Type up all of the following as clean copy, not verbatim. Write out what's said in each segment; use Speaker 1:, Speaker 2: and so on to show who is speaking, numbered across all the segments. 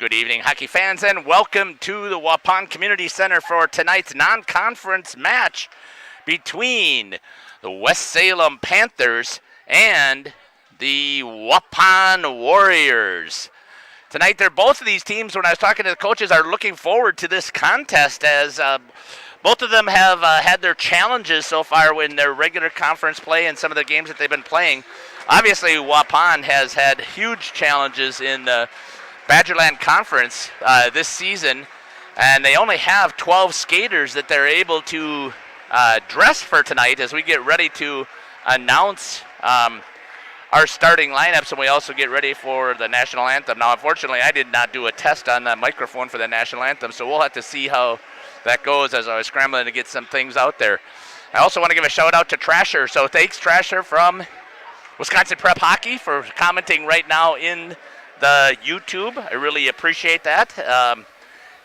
Speaker 1: Good evening, hockey fans, and welcome to the Waupun Community Center for tonight's non-conference match between the West Salem Panthers and the Waupun Warriors. Tonight, both of these teams, when I was talking to the coaches, are looking forward to this contest as both of them have had their challenges so far in their regular conference play and some of the games that they've been playing. Obviously, Waupun has had huge challenges in the Badgerland Conference this season, and they only have 12 skaters that they're able to dress for tonight as we get ready to announce our starting lineups, and we also get ready for the national anthem. Now, unfortunately, I did not do a test on the microphone for the national anthem, so we'll have to see how that goes as I was scrambling to get some things out there. I also want to give a shout out to Trasher. So thanks, Trasher, from Wisconsin Prep Hockey, for commenting right now in the YouTube. I really appreciate that.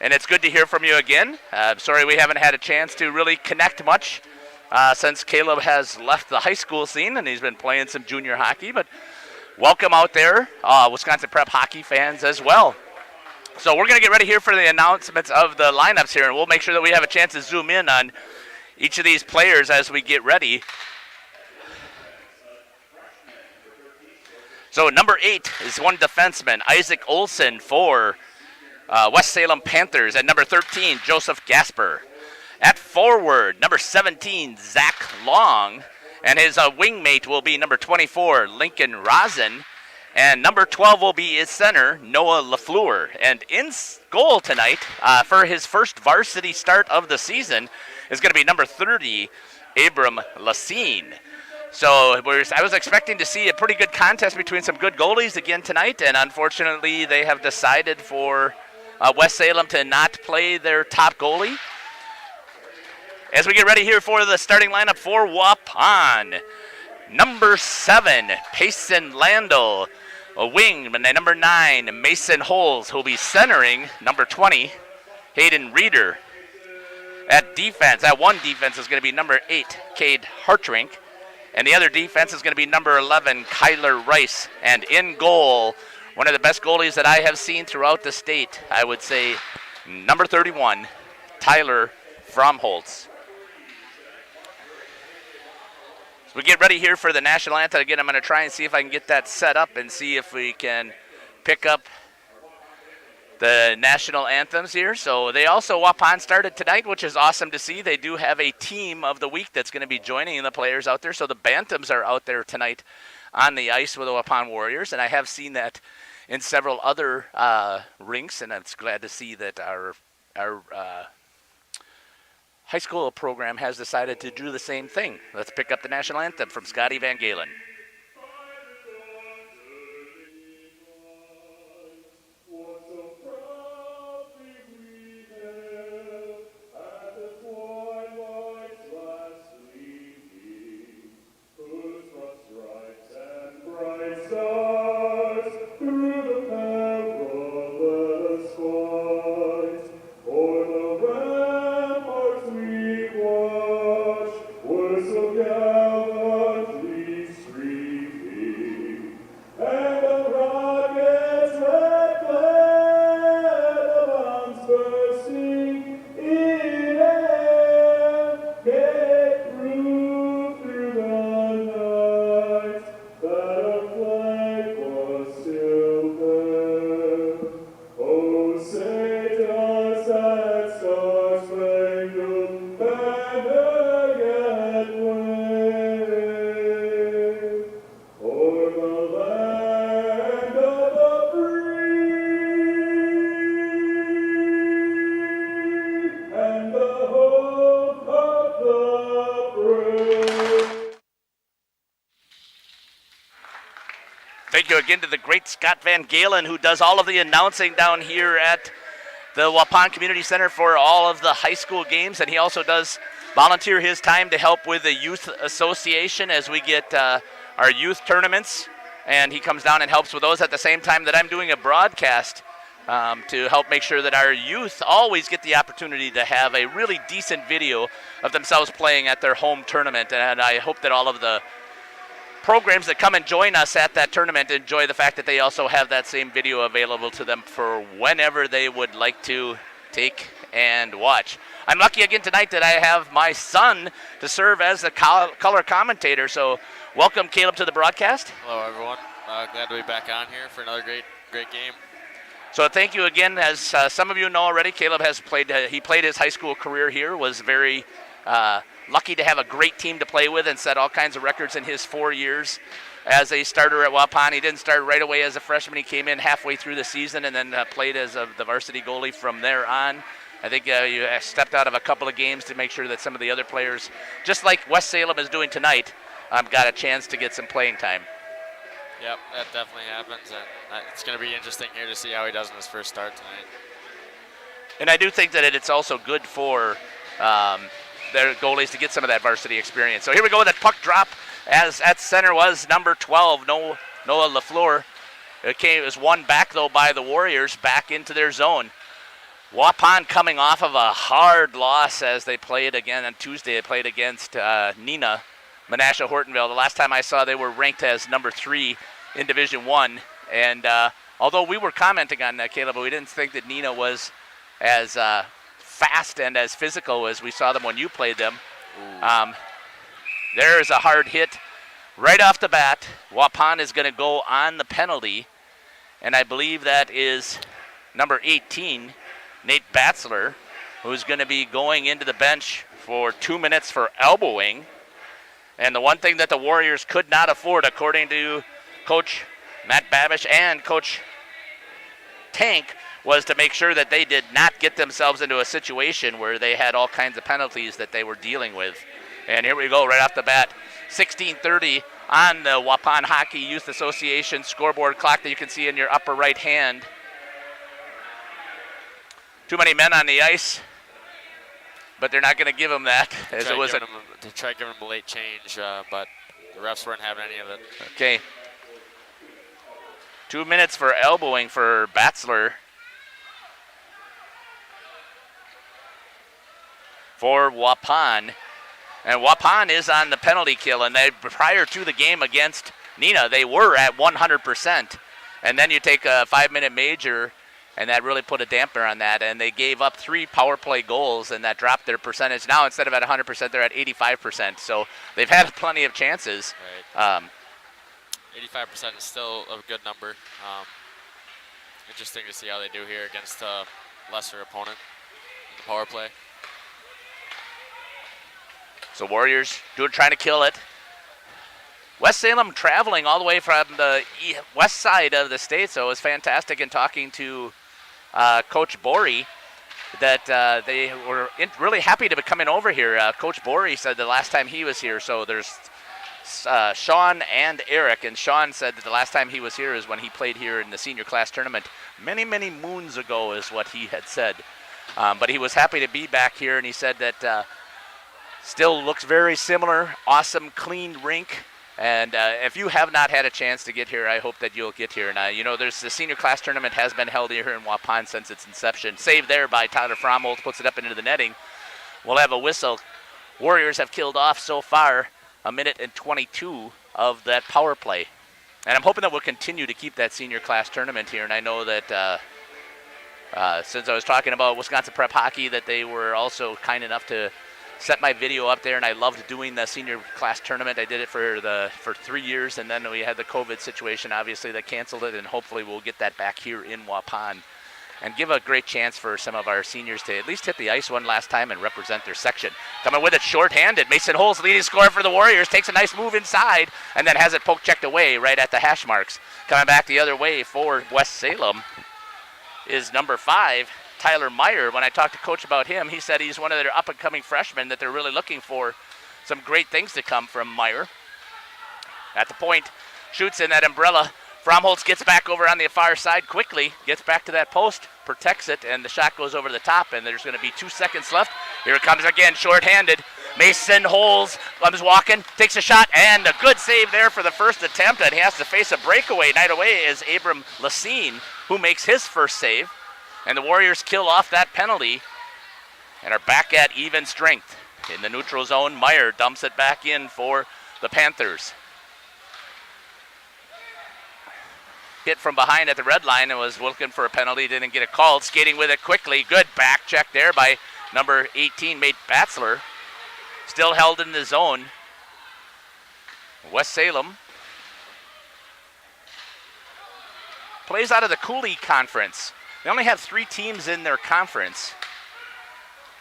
Speaker 1: And it's good to hear from you again. Sorry we haven't had a chance to really connect much since Caleb has left the high school scene and he's been playing some junior hockey. But welcome out there, Wisconsin Prep Hockey fans as well. So we're going to get ready here for the announcements of the lineups here, and we'll make sure that we have a chance to zoom in on each of these players as we get ready. So number 8 is one defenseman, Isaac Olson for West Salem Panthers. At number 13, Joseph Gasper. At forward, number 17, Zach Long. And his wingmate will be number 24, Lincoln Rosen. And number 12 will be his center, Noah LaFleur. And in goal tonight, for his first varsity start of the season, is going to be number 30, Abram Lassine. So I was expecting to see a pretty good contest between some good goalies again tonight, and unfortunately they have decided for West Salem to not play their top goalie. As we get ready here for the starting lineup for Waupun, number 7, Payson Landel, a wing, and number 9, Mason Holes, who'll be centering number 20, Hayden Reeder. At defense, at one defense is going to be number 8, Cade Hartrink. And the other defense is going to be number 11, Kyler Rice. And in goal, one of the best goalies that I have seen throughout the state, I would say number 31, Tyler Fromholtz. So we get ready here for the national anthem. Again, I'm going to try and see if I can get that set up and see if we can pick up the national anthems here. So they also, Waupun started tonight, which is awesome to see. They do have a team of the week that's going to be joining the players out there. So the Bantams are out there tonight on the ice with the Waupun Warriors, and I have seen that in several other rinks, and I'm glad to see that our high school program has decided to do the same thing. Let's pick up the national anthem from Scotty Van Galen. Thank you again to the great Scott Van Galen, who does all of the announcing down here at the Waupun Community Center for all of the high school games, and he also does volunteer his time to help with the Youth Association as we get our youth tournaments, and he comes down and helps with those at the same time that I'm doing a broadcast to help make sure that our youth always get the opportunity to have a really decent video of themselves playing at their home tournament. And I hope that all of the programs that come and join us at that tournament enjoy the fact that they also have that same video available to them for whenever they would like to take and watch. I'm lucky again tonight that I have my son to serve as the color commentator. So welcome, Caleb, to the broadcast.
Speaker 2: Hello, everyone. Glad to be back on here for another great game.
Speaker 1: So thank you again. As some of you know already, Caleb has played. He played his high school career here. Was very lucky to have a great team to play with and set all kinds of records in his 4 years as a starter at Waupun. He didn't start right away as a freshman. He came in halfway through the season and then played as the varsity goalie from there on. I think you stepped out of a couple of games to make sure that some of the other players, just like West Salem is doing tonight, got a chance to get some playing time.
Speaker 2: Yep, that definitely happens, and it's going to be interesting here to see how he does in his first start tonight.
Speaker 1: And I do think that it's also good for their goalies to get some of that varsity experience. So here we go with that puck drop, as at center was number 12, Noah LaFleur. It was won back, though, by the Warriors back into their zone. Waupun coming off of a hard loss as they played again on Tuesday. They played against Neenah, Menasha Hortonville. The last time I saw, they were ranked as number 3 in Division I. And although we were commenting on that, Caleb, we didn't think that Neenah was as fast and as physical as we saw them when you played them. There's a hard hit right off the bat. Waupun is going to go on the penalty, and I believe that is number 18, Nate Batzler, who's going to be going into the bench for 2 minutes for elbowing. And the one thing that the Warriors could not afford, according to Coach Matt Babish and Coach Tank, was to make sure that they did not get themselves into a situation where they had all kinds of penalties that they were dealing with. And here we go right off the bat, 16:30 on the Waupun Hockey Youth Association scoreboard clock that you can see in your upper right hand. Too many men on the ice, but they're not going to give them that. They
Speaker 2: tried giving them a late change, but the refs weren't having any of it.
Speaker 1: Okay. 2 minutes for elbowing for Batzler. For Waupun. And Waupun is on the penalty kill, and prior to the game against Neenah, they were at 100%. And then you take a 5-minute major, and that really put a damper on that. And they gave up 3 power play goals, and that dropped their percentage. Now, instead of at 100%, they're at 85%. So they've had plenty of chances.
Speaker 2: Right. 85% is still a good number. Interesting to see how they do here against a lesser opponent in the power play.
Speaker 1: So Warriors trying to kill it. West Salem traveling all the way from the west side of the state, so it was fantastic in talking to Coach Borey that they were really happy to be coming over here. Coach Borey said the last time he was here, so there's Sean and Eric, and Sean said that the last time he was here is when he played here in the senior class tournament many, many moons ago is what he had said. But he was happy to be back here, and he said that still looks very similar, awesome, clean rink. And if you have not had a chance to get here, I hope that you'll get here. And, there's the senior class tournament has been held here in Waupun since its inception. Saved there by Tyler Fromhold, puts it up into the netting. We'll have a whistle. Warriors have killed off so far 1 minute and 22 of that power play. And I'm hoping that we'll continue to keep that senior class tournament here. And I know that since I was talking about Wisconsin Prep Hockey, that they were also kind enough to set my video up there, and I loved doing the senior class tournament. I did it for 3 years, and then we had the COVID situation, obviously, that canceled it, and hopefully we'll get that back here in Waupun and give a great chance for some of our seniors to at least hit the ice one last time and represent their section. Coming with it shorthanded, Mason Holz, leading scorer for the Warriors, takes a nice move inside and then has it poke checked away right at the hash marks. Coming back the other way for West Salem is number 5, Tyler Meyer. When I talked to Coach about him, he said he's one of their up-and-coming freshmen that they're really looking for some great things to come from Meyer. At the point, shoots in that umbrella. Fromholz gets back over on the far side quickly, gets back to that post, protects it, and the shot goes over the top, and there's going to be 2 seconds left. Here it comes again, shorthanded. Mason Holz comes walking, takes a shot, and a good save there for the first attempt, and he has to face a breakaway. Night away is Abram Lacine, who makes his first save. And the Warriors kill off that penalty and are back at even strength. In the neutral zone, Meyer dumps it back in for the Panthers. hit from behind at the red line and was looking for a penalty, didn't get it called. Skating with it quickly. Good back check there by number 18, Mate Batzler. Still held in the zone. West Salem plays out of the Cooley Conference. They only have 3 teams in their conference.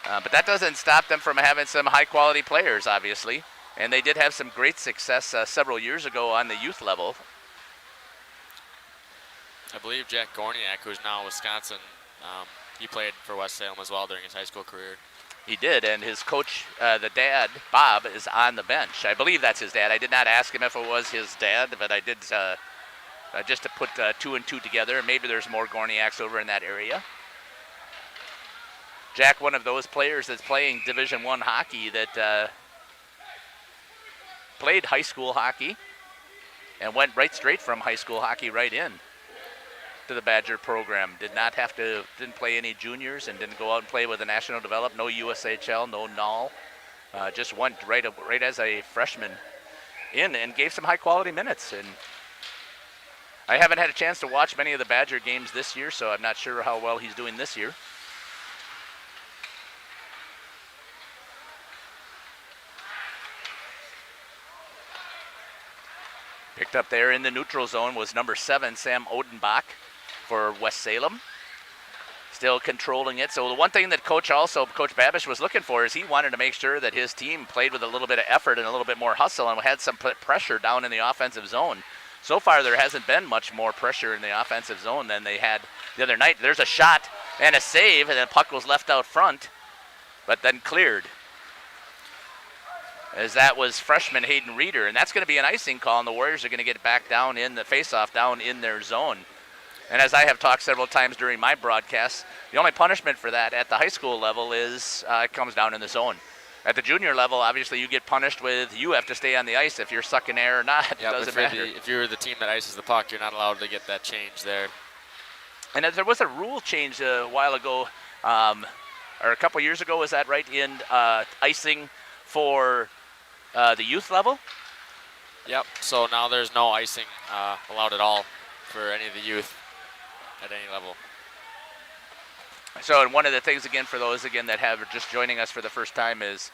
Speaker 1: But that doesn't stop them from having some high-quality players, obviously. And they did have some great success several years ago on the youth level.
Speaker 2: I believe Jack Gorniak, who's now in Wisconsin, he played for West Salem as well during his high school career.
Speaker 1: He did, and his coach, the dad, Bob, is on the bench. I believe that's his dad. I did not ask him if it was his dad, but I did just to put 2 and 2 together. Maybe there's more Gorniaks over in that area. Jack, one of those players that's playing Division I hockey that played high school hockey and went right straight from high school hockey right in to the Badger program. Didn't play any juniors and didn't go out and play with the national develop. No USHL, no NAL. Just went right as a freshman in and gave some high quality minutes. And I haven't had a chance to watch many of the Badger games this year, so I'm not sure how well he's doing this year. Picked up there in the neutral zone was number 7, Sam Odenbach for West Salem. Still controlling it. So the one thing that Coach Babish was looking for is he wanted to make sure that his team played with a little bit of effort and a little bit more hustle and had some pressure down in the offensive zone. So far there hasn't been much more pressure in the offensive zone than they had the other night. There's a shot and a save, and the puck was left out front, but then cleared. As that was freshman Hayden Reeder, and that's going to be an icing call, and the Warriors are going to get back down in the faceoff, down in their zone. And as I have talked several times during my broadcasts, the only punishment for that at the high school level is it comes down in the zone. At the junior level, obviously you get punished with you have to stay on the ice if you're sucking air or not. It doesn't matter.
Speaker 2: If you're the team that ices the puck, you're not allowed to get that change there.
Speaker 1: And there was a rule change a while ago, or a couple years ago, was that right, in icing for the youth level?
Speaker 2: Yep, so now there's no icing allowed at all for any of the youth at any level.
Speaker 1: So, and one of the things, again, for those, again, that have just joining us for the first time is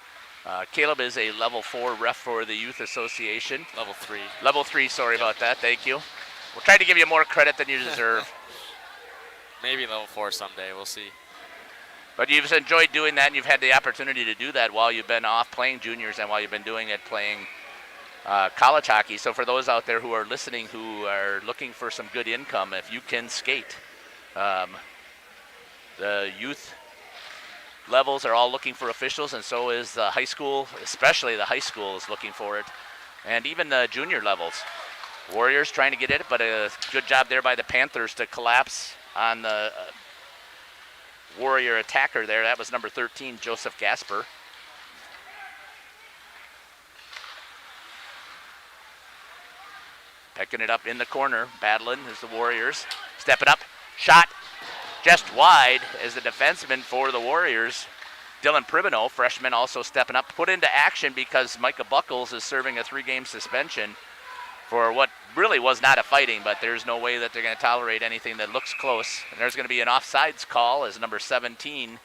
Speaker 1: Caleb is a level 4 ref for the Youth Association.
Speaker 2: Level 3.
Speaker 1: Level 3, sorry about that, thank you. We'll try to give you more credit than you deserve.
Speaker 2: Maybe level 4 someday, we'll see.
Speaker 1: But you've enjoyed doing that, and you've had the opportunity to do that while you've been off playing juniors and while you've been doing it playing college hockey. So for those out there who are listening who are looking for some good income, if you can skate, the youth levels are all looking for officials, and so is the high school, especially the high school is looking for it, and even the junior levels. Warriors trying to get it, but a good job there by the Panthers to collapse on the Warrior attacker there. That was number 13, Joseph Gasper. Picking it up in the corner, battling as the Warriors. Stepping up, shot just wide as the defenseman for the Warriors, Dylan Pribino, freshman, also stepping up, put into action because Micah Buckles is serving a 3-game suspension for what really was not a fighting, but there's no way that they're going to tolerate anything that looks close. And there's going to be an offsides call as number 17,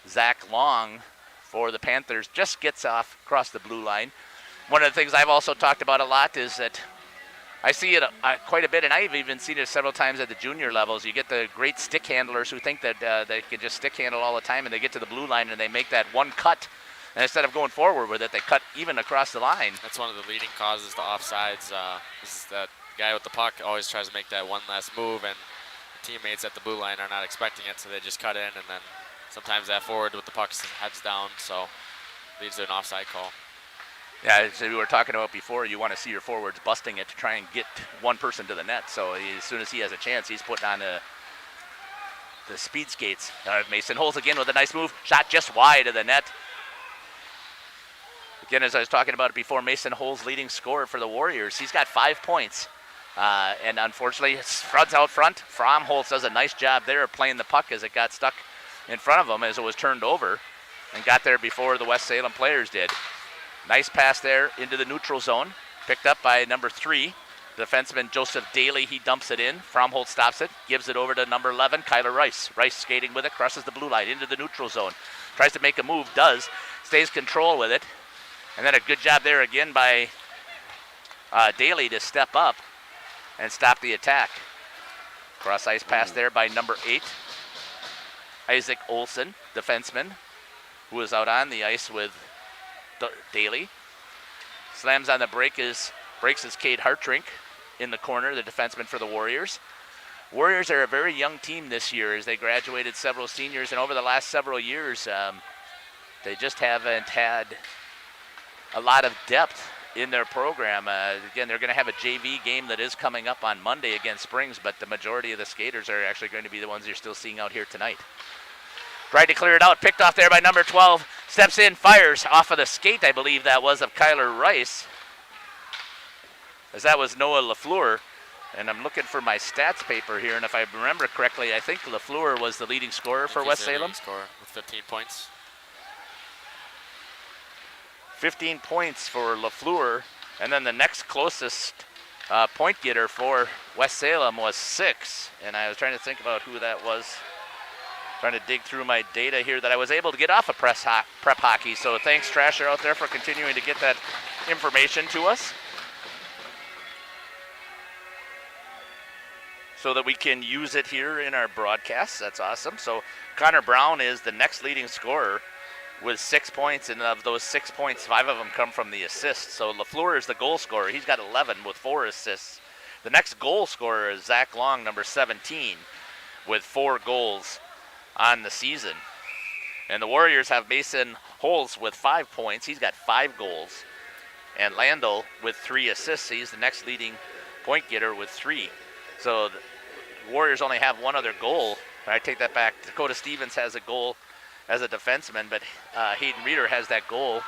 Speaker 1: Zach Long, for the Panthers, just gets off across the blue line. One of the things I've also talked about a lot is that I see it quite a bit, and I've even seen it several times at the junior levels. You get the great stick handlers who think that they can just stick handle all the time, and they get to the blue line and they make that one cut. And instead of going forward with it, they cut even across the line.
Speaker 2: That's one of the leading causes to offsides. Is that guy with the puck always tries to make that one last move, and teammates at the blue line are not expecting it, so they just cut in, and then sometimes that forward with the puck heads down, so leads to an offside call.
Speaker 1: Yeah, as we were talking about before, you want to see your forwards busting it to try and get one person to the net. So as soon as he has a chance, he's putting on the speed skates. Mason Holes again with a nice move. Shot just wide of the net. Again, as I was talking about it before, Mason Holes leading scorer for the Warriors. He's got 5 points. And unfortunately, Front's out front. Fromm Holtz does a nice job there of playing the puck as it got stuck in front of him as it was turned over and got there before the West Salem players did. Nice pass there into the neutral zone. Picked up by number 3, Defenseman Joseph Daly, he dumps it in. Fromholtz stops it, gives it over to number 11, Kyler Rice. Rice skating with it, crosses the blue line into the neutral zone. Tries to make a move, does. Stays control with it. And then a good job there again by Daly to step up and stop the attack. Cross ice pass there by number 8, Isaac Olson, defenseman, who was out on the ice with Daly. Slams on the breaks is Cade Hartrink in the corner, the defenseman for the Warriors. Warriors are a very young team this year as they graduated several seniors, and over the last several years, they just haven't had a lot of depth in their program. Again, they're going to have a JV game that is coming up on Monday against Springs, but the majority of the skaters are actually going to be the ones you're still seeing out here tonight. Tried to clear it out, picked off there by number 12, steps in, fires off of the skate, I believe that was, of Kyler Rice, as that was Noah LaFleur. And I'm looking for my stats paper here, and if I remember correctly, I think LaFleur was the leading scorer for West Salem.
Speaker 2: Leading scorer with 15 points.
Speaker 1: 15 points for LaFleur, and then the next closest point getter for West Salem was 6. And I was trying to think about who that was. Trying to dig through my data here that I was able to get off of prep hockey. So thanks, Trasher, out there for continuing to get that information to us, so that we can use it here in our broadcasts. That's awesome. So Connor Brown is the next leading scorer with 6 points, and of those 6 points, 5 of them come from the assists. So LaFleur is the goal scorer. He's got 11 with 4 assists. The next goal scorer is Zach Long, number 17, with 4 goals on the season. And the Warriors have Mason Holes with 5 points. He's got 5 goals. And Landel with 3 assists. He's the next leading point getter with 3. So the Warriors only have 1 other goal. I take that back. Dakota Stevens has a goal as a defenseman, but Hayden Reeder has that goal.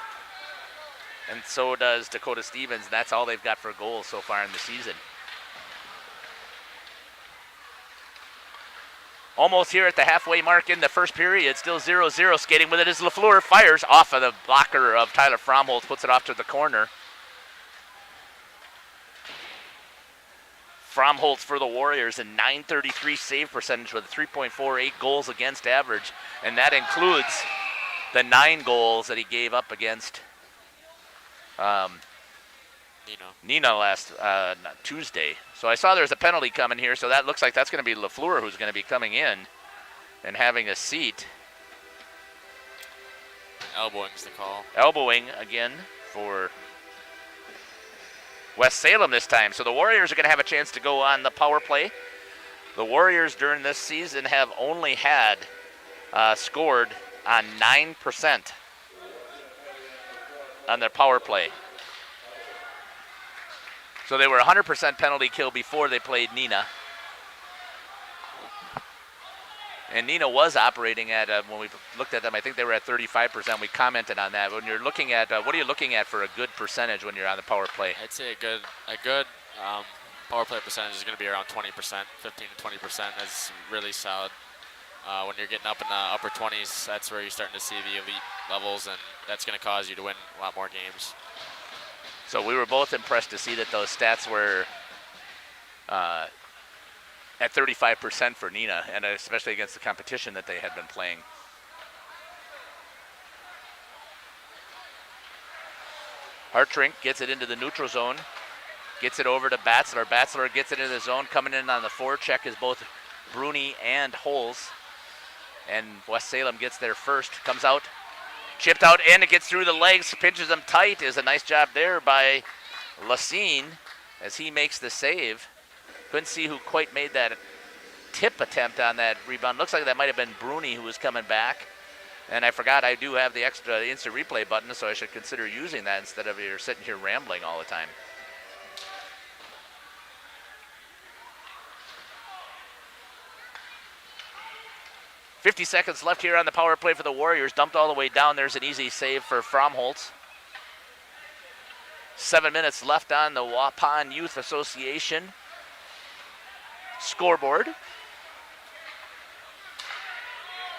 Speaker 1: And so does Dakota Stevens. That's all they've got for goals so far in the season. Almost here at the halfway mark in the first period. Still 0-0. Skating with it is LaFleur. Fires off of the blocker of Tyler Fromholtz. Puts it off to the corner. Fromholtz for the Warriors, a .933 save percentage with a 3.48 goals against average. And that includes the 9 goals that he gave up against Nina last Tuesday. So I saw there was a penalty coming here, so that looks like that's going to be LaFleur who's going to be coming in and having a seat.
Speaker 2: Elbowing's the call.
Speaker 1: Elbowing again for West Salem this time. So the Warriors are going to have a chance to go on the power play. The Warriors during this season have only had scored on 9% on their power play. So they were 100% penalty kill before they played Nina. And Nina was operating at, when we looked at them, I think they were at 35%. We commented on that. When you're looking at, what are you looking at for a good percentage when you're on the power play?
Speaker 2: I'd say a good power play percentage is going to be around 20%, 15 to 20%. That's really solid. When you're getting up in the upper 20s, that's where you're starting to see the elite levels, and that's going to cause you to win a lot more games.
Speaker 1: So we were both impressed to see that those stats were at 35% for Nina, and especially against the competition that they had been playing. Hartrink gets it into the neutral zone, gets it over to Batzler. Batzler gets it into the zone. Coming in on the forecheck is both Bruni and Holes. And West Salem gets there first, comes out, chipped out, and it gets through the legs, pinches them tight. Is a nice job there by Lacine as he makes the save. Couldn't see who quite made that tip attempt on that rebound. Looks like that might have been Bruni who was coming back. And I forgot I do have the extra instant replay button, so I should consider using that instead of you're sitting here rambling all the time. .50 seconds left here on the power play for the Warriors. Dumped all the way down. There's an easy save for Fromholtz. 7 minutes left on the Waupun Youth Association scoreboard.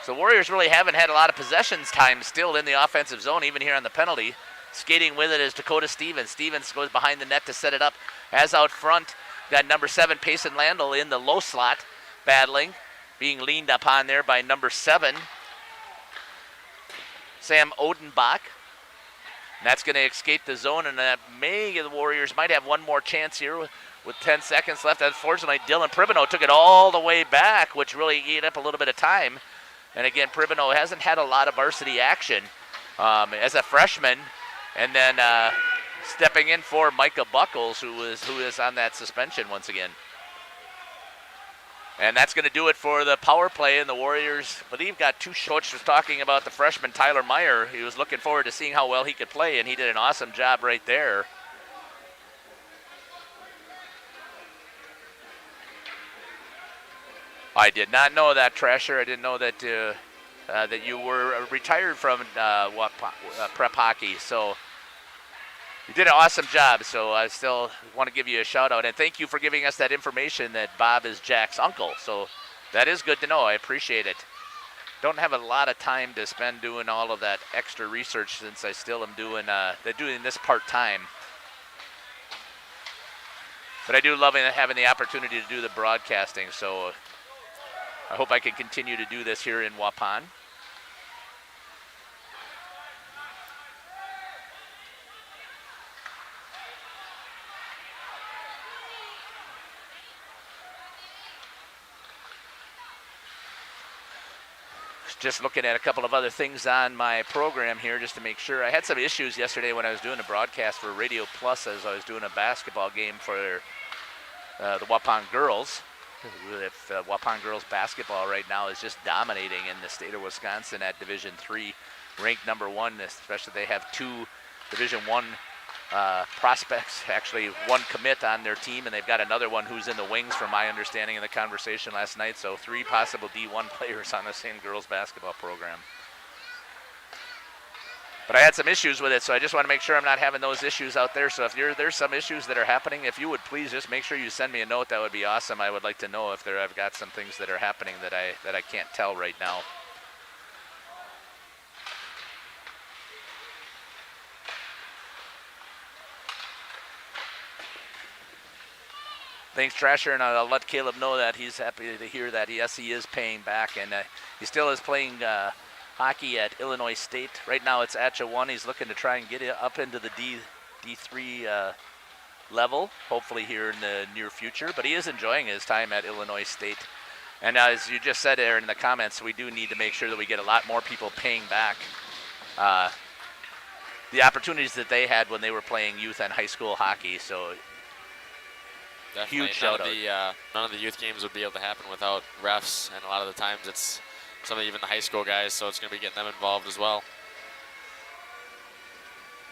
Speaker 1: So Warriors really haven't had a lot of possessions time still in the offensive zone, even here on the penalty. Skating with it is Dakota Stevens. Stevens goes behind the net to set it up. As out front, got number 7, Payson Landel in the low slot, battling, being leaned upon there by number 7, Sam Odenbach. And that's going to escape the zone, and the Warriors might have one more chance here with 10 seconds left. Unfortunately, Dylan Pribino took it all the way back, which really ate up a little bit of time. And again, Pribino hasn't had a lot of varsity action as a freshman. And then stepping in for Micah Buckles, who is on that suspension once again. And that's going to do it for the power play. And the Warriors, I believe, got 2 shots. Was talking about the freshman Tyler Meyer. He was looking forward to seeing how well he could play, and he did an awesome job right there. I did not know that, Trasher. I didn't know that that you were retired from prep hockey. So you did an awesome job. So I still want to give you a shout out, and thank you for giving us that information that Bob is Jack's uncle. So that is good to know. I appreciate it. Don't have a lot of time to spend doing all of that extra research since I still am doing this part-time. But I do love having the opportunity to do the broadcasting. So I hope I can continue to do this here in Waupun. Just looking at a couple of other things on my program here just to make sure. I had some issues yesterday when I was doing a broadcast for Radio Plus as I was doing a basketball game for the Waupun girls. If Waupun girls basketball right now is just dominating in the state of Wisconsin at Division III, ranked number 1, especially they have 2 Division I prospects, actually 1 commit on their team, and they've got another one who's in the wings from my understanding in the conversation last night, so 3 possible D1 players on the same girls basketball program. But I had some issues with it, so I just want to make sure I'm not having those issues out there. So if there's some issues that are happening, if you would please just make sure you send me a note, that would be awesome. I would like to know if I've got some things that are happening that I can't tell right now. Thanks, Trasher, and I'll let Caleb know that he's happy to hear that. Yes, he is paying back, and he still is playing hockey at Illinois State. Right now it's ACHA 1. He's looking to try and get it up into the D3 level, hopefully here in the near future. But he is enjoying his time at Illinois State. And as you just said there in the comments, we do need to make sure that we get a lot more people paying back the opportunities that they had when they were playing youth and high school hockey. So
Speaker 2: definitely
Speaker 1: huge shout out.
Speaker 2: None of the youth games would be able to happen without refs, and a lot of the times it's some of even the high school guys, so it's going to be getting them involved as well.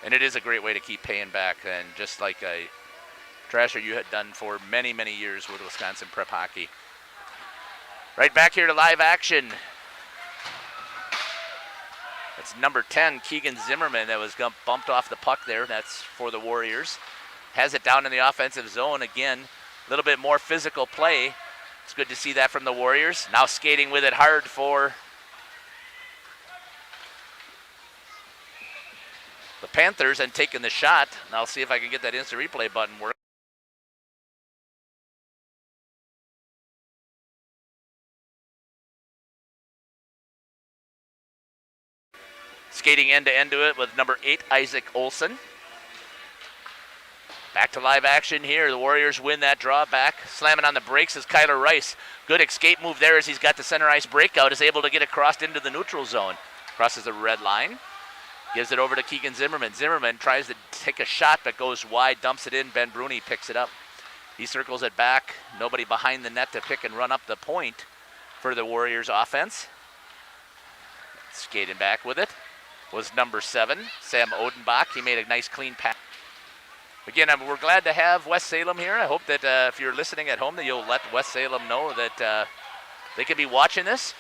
Speaker 1: And it is a great way to keep paying back, and just like Trasher, you had done for many, many years with Wisconsin prep hockey. Right back here to live action. That's number 10, Keegan Zimmerman, that was bumped off the puck there. That's for the Warriors. Has it down in the offensive zone again. A little bit more physical play. It's good to see that from the Warriors. Now skating with it hard for the Panthers and taking the shot. And I'll see if I can get that instant replay button work. Skating end to end to it with number 8, Isaac Olson. Back to live action here. The Warriors win that draw back. Slamming on the brakes is Kyler Rice. Good escape move there as he's got the center ice breakout. Is able to get across into the neutral zone. Crosses the red line. Gives it over to Keegan Zimmerman. Zimmerman tries to take a shot but goes wide. Dumps it in. Ben Bruni picks it up. He circles it back. Nobody behind the net to pick and run up the point for the Warriors offense. Skating back with it was number 7, Sam Odenbach. He made a nice clean pass. Again, we're glad to have West Salem here. I hope that if you're listening at home that you'll let West Salem know that they could be watching this.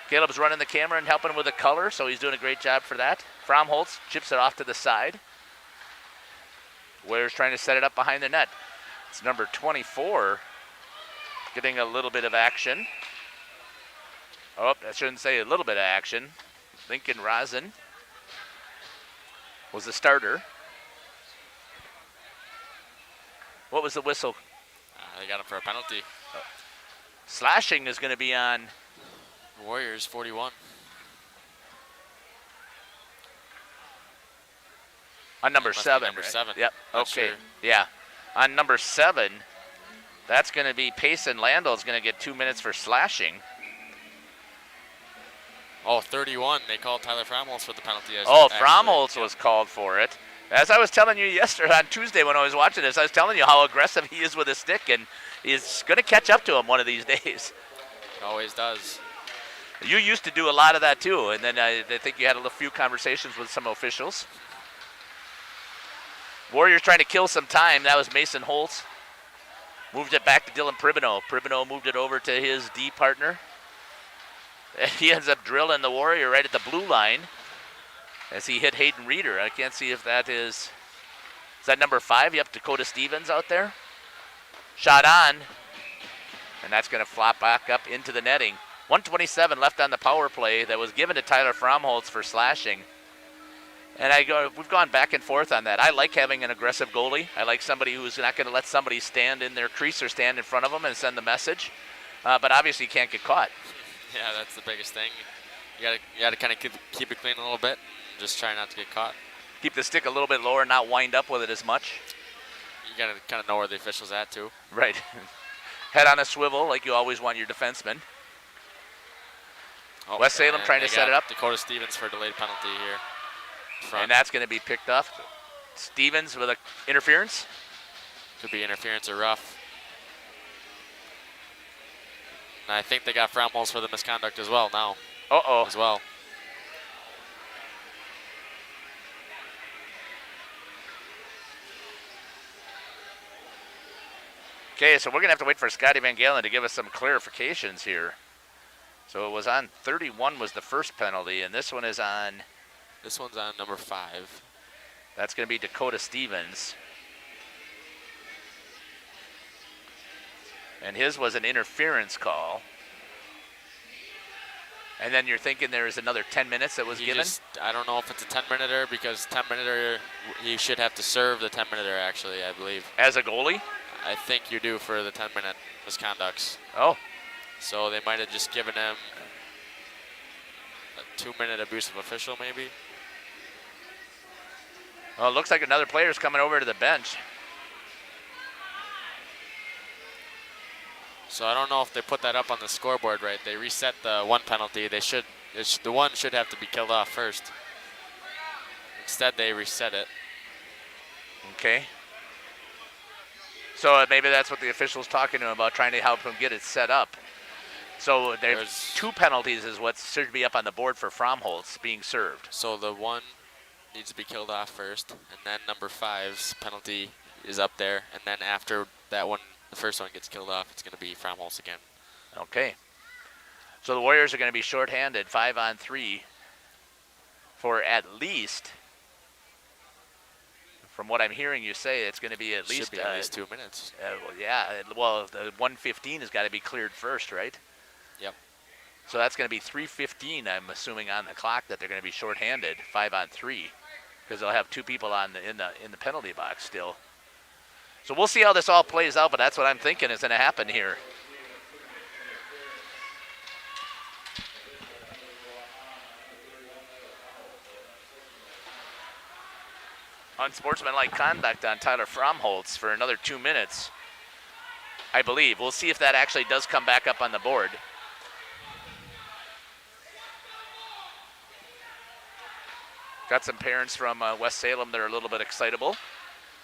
Speaker 1: Caleb's running the camera and helping with the color, so he's doing a great job for that. Fromholtz chips it off to the side. Warriors trying to set it up behind the net. It's number 24 getting a little bit of action. Oh, I shouldn't say a little bit of action. Lincoln Rosin. was the starter. What was the whistle?
Speaker 2: They got him for a penalty.
Speaker 1: Slashing is going to be on
Speaker 2: Warriors 41.
Speaker 1: on number
Speaker 2: Must be
Speaker 1: 7.
Speaker 2: number
Speaker 1: right?
Speaker 2: 7.
Speaker 1: Yep.
Speaker 2: Not
Speaker 1: Okay.
Speaker 2: sure.
Speaker 1: Yeah. On number 7, that's going to be Payson Landell is going to get 2 minutes for slashing.
Speaker 2: Oh, 31. They called Tyler Fromholz for the penalty.
Speaker 1: Fromholz was called for it. As I was telling you yesterday on Tuesday when I was watching this, I was telling you how aggressive he is with his stick, and he's going to catch up to him one of these days.
Speaker 2: Always does.
Speaker 1: You used to do a lot of that too, and then I think you had a few conversations with some officials. Warriors trying to kill some time. That was Mason Holtz. Moved it back to Dylan Pribino. Pribino moved it over to his D partner. And he ends up drilling the Warrior right at the blue line as he hit Hayden Reeder. I can't see if that is that number 5? Yep, Dakota Stevens out there. Shot on, and that's going to flop back up into the netting. 1:27 left on the power play that was given to Tyler Fromholz for slashing. And we've gone back and forth on that. I like having an aggressive goalie. I like somebody who's not going to let somebody stand in their crease or stand in front of them and send the message. But obviously you can't get caught.
Speaker 2: Yeah, that's the biggest thing. You gotta kind of keep it clean a little bit. Just try not to get caught.
Speaker 1: Keep the stick a little bit lower, not wind up with it as much.
Speaker 2: You gotta kind of know where the official's at too.
Speaker 1: Right. Head on a swivel like you always want your defenseman.
Speaker 2: Oh,
Speaker 1: West Salem trying to set it up.
Speaker 2: Dakota Stevens for a delayed penalty here. Front.
Speaker 1: And that's going to be picked up. Stevens with an interference.
Speaker 2: Could be interference or rough. And I think they got Fromholz for the misconduct as well now.
Speaker 1: Uh-oh.
Speaker 2: As well.
Speaker 1: Okay, so we're going to have to wait for Scotty Van Galen to give us some clarifications here. So it was on 31 was the first penalty, and this one is on...
Speaker 2: This one's on number 5.
Speaker 1: That's going to be Dakota Stevens. And his was an interference call. And then you're thinking there is another 10 minutes that was given?
Speaker 2: I don't know if it's a 10-minute-er because 10-minute-er, you should have to serve the 10-minute-er actually, I believe.
Speaker 1: As a goalie?
Speaker 2: I think you do for the 10-minute misconducts.
Speaker 1: Oh.
Speaker 2: So they might have just given him a 2-minute abusive official maybe.
Speaker 1: Well, it looks like another player's coming over to the bench.
Speaker 2: So I don't know if they put that up on the scoreboard right. They reset the one penalty. The one should have to be killed off first. Instead, they reset it.
Speaker 1: Okay. So maybe that's what the official's talking to him about, trying to help him get it set up. So there's 2 penalties is what should be up on the board for Fromholz being served.
Speaker 2: So the one needs to be killed off first, and then number 5's penalty is up there, and then after that one, the first one gets killed off, it's going to be Fromholz again.
Speaker 1: Okay. So the Warriors are going to be shorthanded, 5-on-3 for at least, from what I'm hearing you say, it's going to be at least
Speaker 2: 2 minutes.
Speaker 1: The 1:15 has got to be cleared first, right?
Speaker 2: Yep.
Speaker 1: So that's going to be 3:15, I'm assuming, on the clock that they're going to be shorthanded, 5-on-3, because they'll have 2 people in the penalty box still. So we'll see how this all plays out, but that's what I'm thinking is going to happen here. Unsportsmanlike conduct on Tyler Fromholz for another 2 minutes, I believe. We'll see if that actually does come back up on the board. Got some parents from West Salem that are a little bit excitable.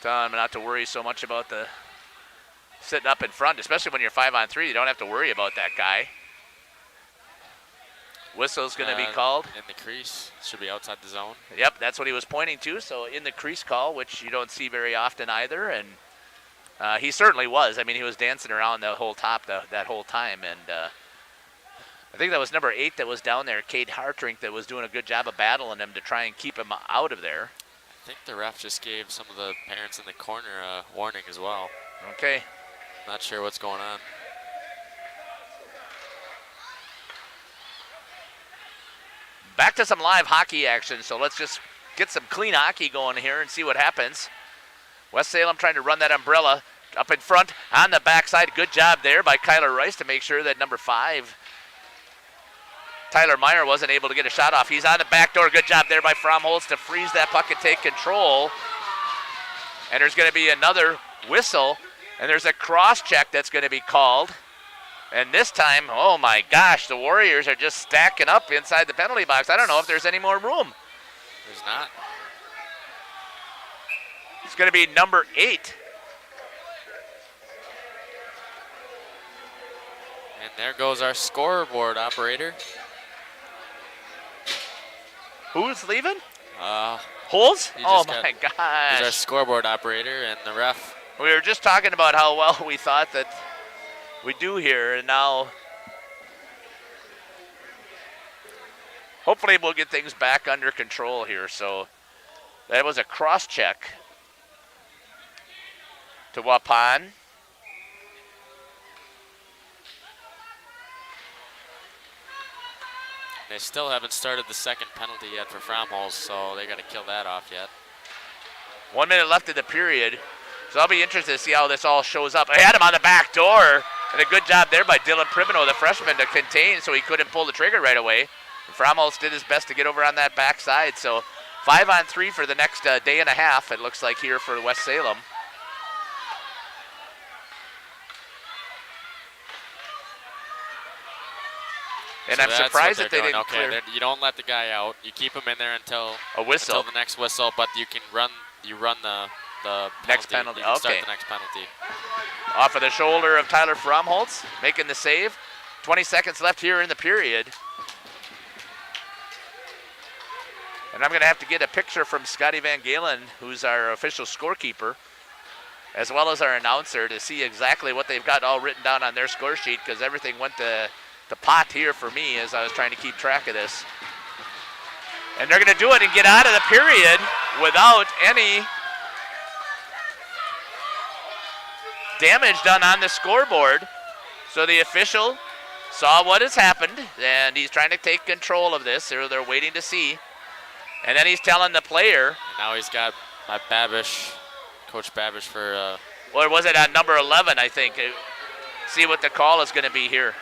Speaker 1: Tell them not to worry so much about the sitting up in front, especially when you're 5-on-3. You don't have to worry about that guy. Whistle's going to be called.
Speaker 2: In the crease. Should be outside the zone.
Speaker 1: Yep, that's what he was pointing to. So in the crease call, which you don't see very often either. And he certainly was. I mean, he was dancing around the whole top that whole time. And I think that was number 8 that was down there, Cade Hartrink, that was doing a good job of battling him to try and keep him out of there.
Speaker 2: I think the ref just gave some of the parents in the corner a warning as well.
Speaker 1: Okay.
Speaker 2: Not sure what's going on.
Speaker 1: Back to some live hockey action, so let's just get some clean hockey going here and see what happens. West Salem trying to run that umbrella up in front on the backside. Good job there by Kyler Rice to make sure that number 5, Tyler Meyer, wasn't able to get a shot off. He's on the back door. Good job there by Fromholz to freeze that puck and take control. And there's going to be another whistle, and there's a cross check that's going to be called. And this time, oh my gosh, the Warriors are just stacking up inside the penalty box. I don't know if there's any more room.
Speaker 2: There's not.
Speaker 1: It's going to be number 8.
Speaker 2: And there goes our scoreboard operator.
Speaker 1: Who's leaving?
Speaker 2: Holes?
Speaker 1: Oh my gosh.
Speaker 2: He's our scoreboard operator and the ref.
Speaker 1: We were just talking about how well we thought that we do here, and now hopefully we'll get things back under control here. So that was a cross check to Waupun.
Speaker 2: They still haven't started the second penalty yet for Fromholz, so they got to kill that off yet.
Speaker 1: 1 minute left in the period, so I'll be interested to see how this all shows up. I had him on the back door, and a good job there by Dylan Pribino, the freshman, to contain so he couldn't pull the trigger right away. And Fromholz did his best to get over on that backside, so 5-on-3 for the next day and a half, it looks like, here for West Salem. And so I'm surprised that they didn't clear.
Speaker 2: You don't let the guy out. You keep him in there until
Speaker 1: a whistle.
Speaker 2: Until the next whistle, but you can run the penalty.
Speaker 1: Next penalty.
Speaker 2: You can
Speaker 1: okay.
Speaker 2: Start the next penalty.
Speaker 1: Off of the shoulder of Tyler Fromholz, making the save. 20 seconds left here in the period. And I'm going to have to get a picture from Scotty Van Galen, who's our official scorekeeper, as well as our announcer, to see exactly what they've got all written down on their score sheet, because everything went to the pot here for me as I was trying to keep track of this. And they're going to do it and get out of the period without any damage done on the scoreboard. So the official saw what has happened, and he's trying to take control of this. They're waiting to see. And then he's telling the player.
Speaker 2: And now he's got my Babish, Coach Babish for...
Speaker 1: Or was it on number 11, I think? See what the call is going to be here.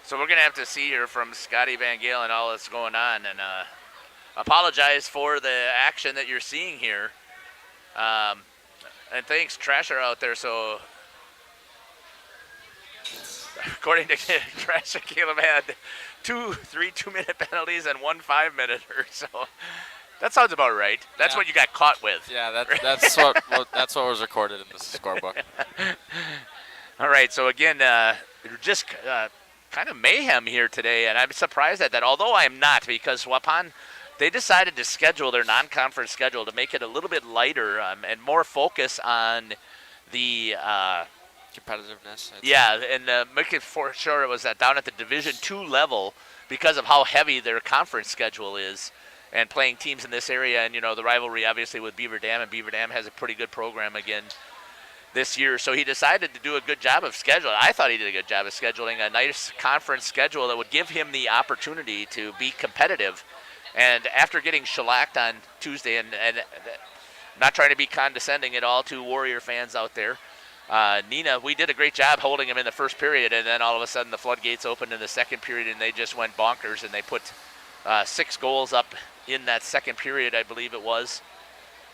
Speaker 1: So we're going to have to see here from Scotty Van Galen all that's going on. And apologize for the action that you're seeing here. And thanks, Trasher, out there. So according to Trasher, Caleb had 3 2-minute penalties and 1 5-minute-er. So that sounds about right. That's what you got caught with.
Speaker 2: Yeah, that's what was recorded in the scorebook.
Speaker 1: All right, so again, just kind of mayhem here today, and I'm surprised at that, although I am not, because Waupun, they decided to schedule their non-conference schedule to make it a little bit lighter and more focus on the
Speaker 2: competitiveness.
Speaker 1: Yeah, and make it for sure it was down at the Division II level because of how heavy their conference schedule is and playing teams in this area. And, the rivalry obviously with Beaver Dam, and Beaver Dam has a pretty good program again this year. So he decided to do a good job of scheduling. I thought he did a good job of scheduling a nice conference schedule that would give him the opportunity to be competitive. And after getting shellacked on Tuesday, and not trying to be condescending at all to Warrior fans out there, Nina, we did a great job holding him in the first period, and then all of a sudden the floodgates opened in the second period, and they just went bonkers, and they put 6 goals up in that second period, I believe it was.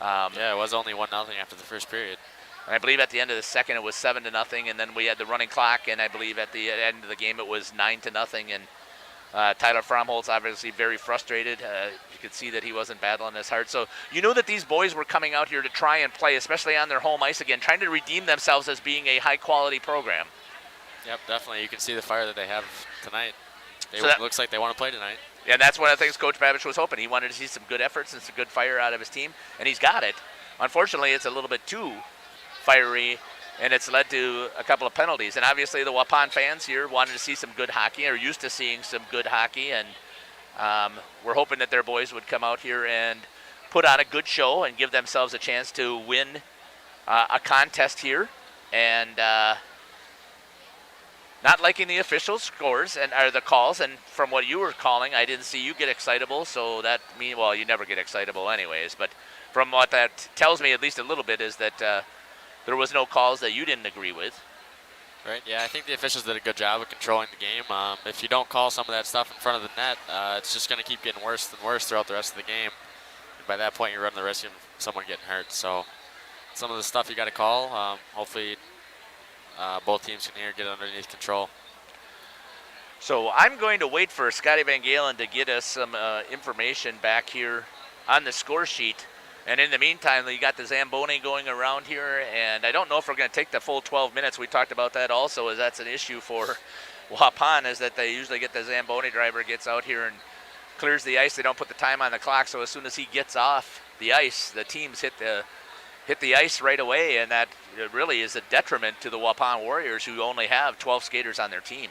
Speaker 2: Yeah, it was only 1-0 after the first period.
Speaker 1: And I believe at the end of the second it was 7-0, and then we had the running clock, and I believe at the end of the game it was 9-0, and Tyler Fromholz obviously very frustrated. You could see that he wasn't battling as hard. So you know that these boys were coming out here to try and play, especially on their home ice again, trying to redeem themselves as being a high-quality program.
Speaker 2: Yep, definitely. You can see the fire that they have tonight. Looks like they want to play tonight.
Speaker 1: Yeah, and that's one of the things Coach Babish was hoping. He wanted to see some good efforts and some good fire out of his team, and he's got it. Unfortunately, it's a little bit too fiery, and it's led to a couple of penalties. And obviously the Waupun fans here wanted to see some good hockey, or used to seeing some good hockey, and we're hoping that their boys would come out here and put on a good show and give themselves a chance to win a contest here. And not liking the official scores and or the calls, and from what you were calling, I didn't see you get excitable, so that well, you never get excitable anyways, but from what that tells me at least a little bit is that there was no calls that you didn't agree with.
Speaker 2: Right, yeah, I think the officials did a good job of controlling the game. If you don't call some of that stuff in front of the net, it's just going to keep getting worse and worse throughout the rest of the game. And by that point, you're running the risk of someone getting hurt. So some of the stuff you got to call, hopefully both teams can here get underneath control.
Speaker 1: So I'm going to wait for Scotty Van Galen to get us some information back here on the score sheet. And in the meantime, you got the Zamboni going around here, and I don't know if we're going to take the full 12 minutes. We talked about that also, as that's an issue for Waupun, is that they usually get the Zamboni driver gets out here and clears the ice. They don't put the time on the clock, so as soon as he gets off the ice, the teams hit the ice right away, and that really is a detriment to the Waupun Warriors, who only have 12 skaters on their team.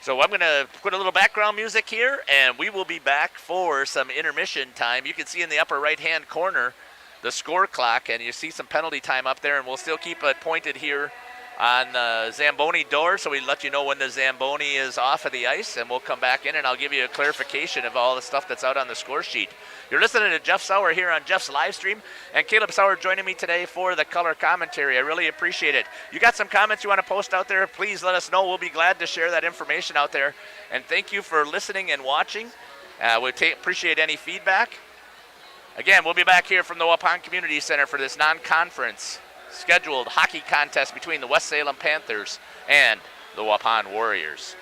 Speaker 1: So I'm going to put a little background music here, and we will be back for some intermission time. You can see in the upper right-hand corner the score clock, and you see some penalty time up there, and we'll still keep it pointed here on the Zamboni door, so we let you know when the Zamboni is off of the ice, and we'll come back in, and I'll give you a clarification of all the stuff that's out on the score sheet. You're listening to Jeff Sauer here on Jeff's live stream, and Caleb Sauer joining me today for the color commentary. I really appreciate it. You got some comments you want to post out there, please let us know. We'll be glad to share that information out there. And thank you for listening and watching. We appreciate any feedback. Again, we'll be back here from the Waupun Community Center for this non-conference scheduled hockey contest between the West Salem Panthers and the Waupun Warriors.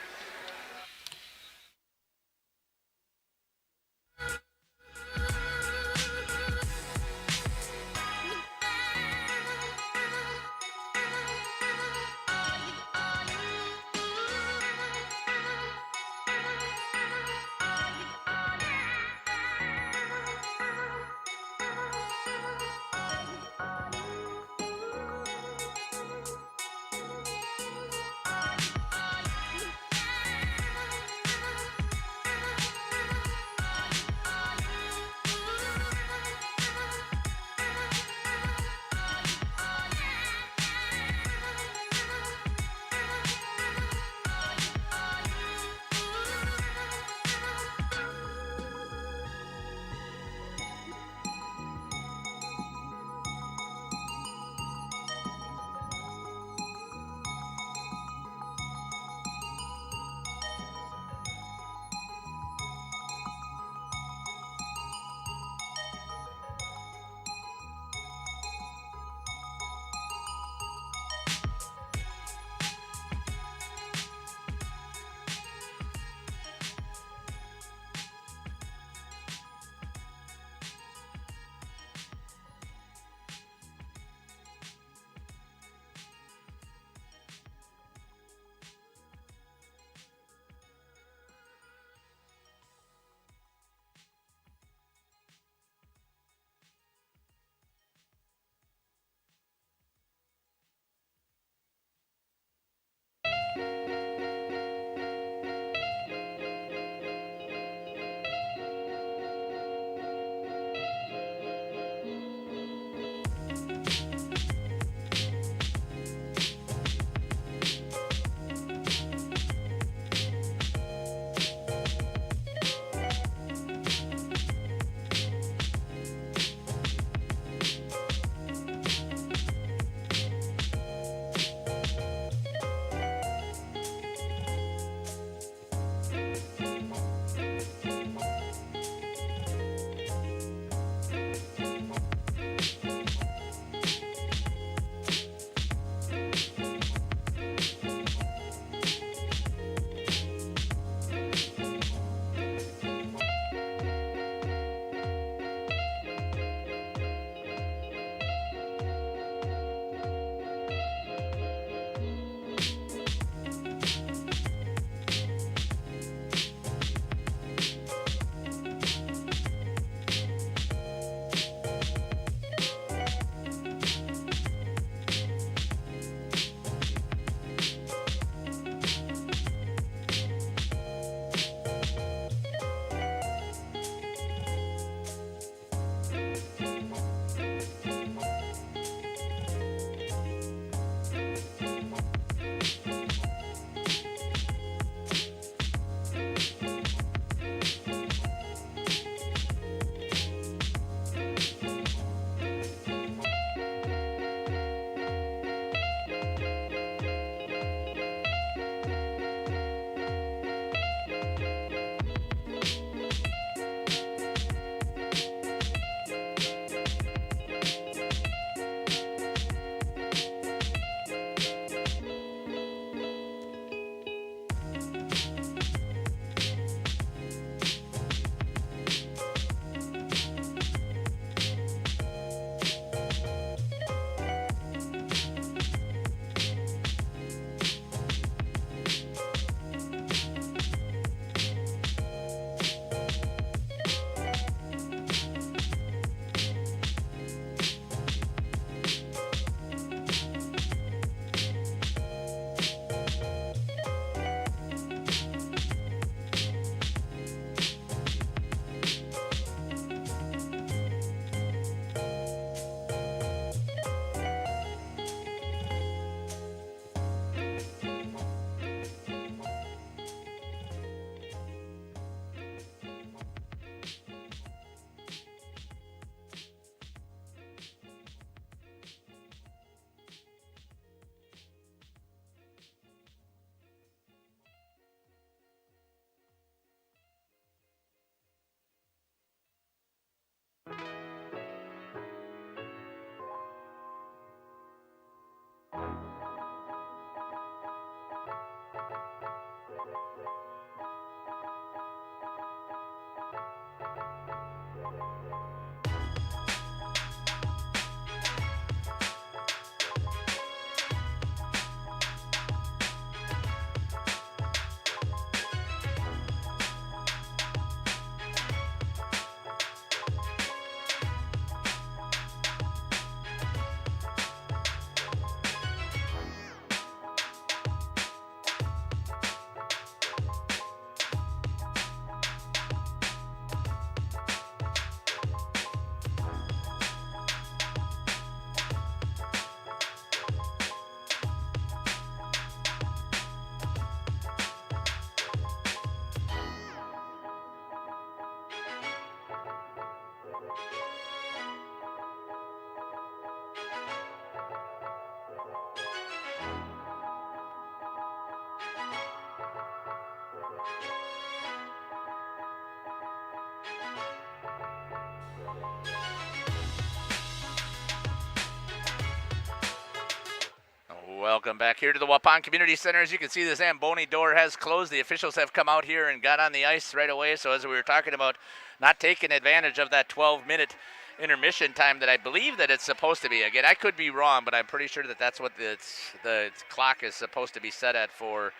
Speaker 1: Welcome back here to the Waupun Community Center. As you can see, the Zamboni door has closed. The officials have come out here and got on the ice right away. So as we were talking about not taking advantage of that 12-minute intermission time that I believe that it's supposed to be. Again, I could be wrong, but I'm pretty sure that that's what the clock is supposed to be set at for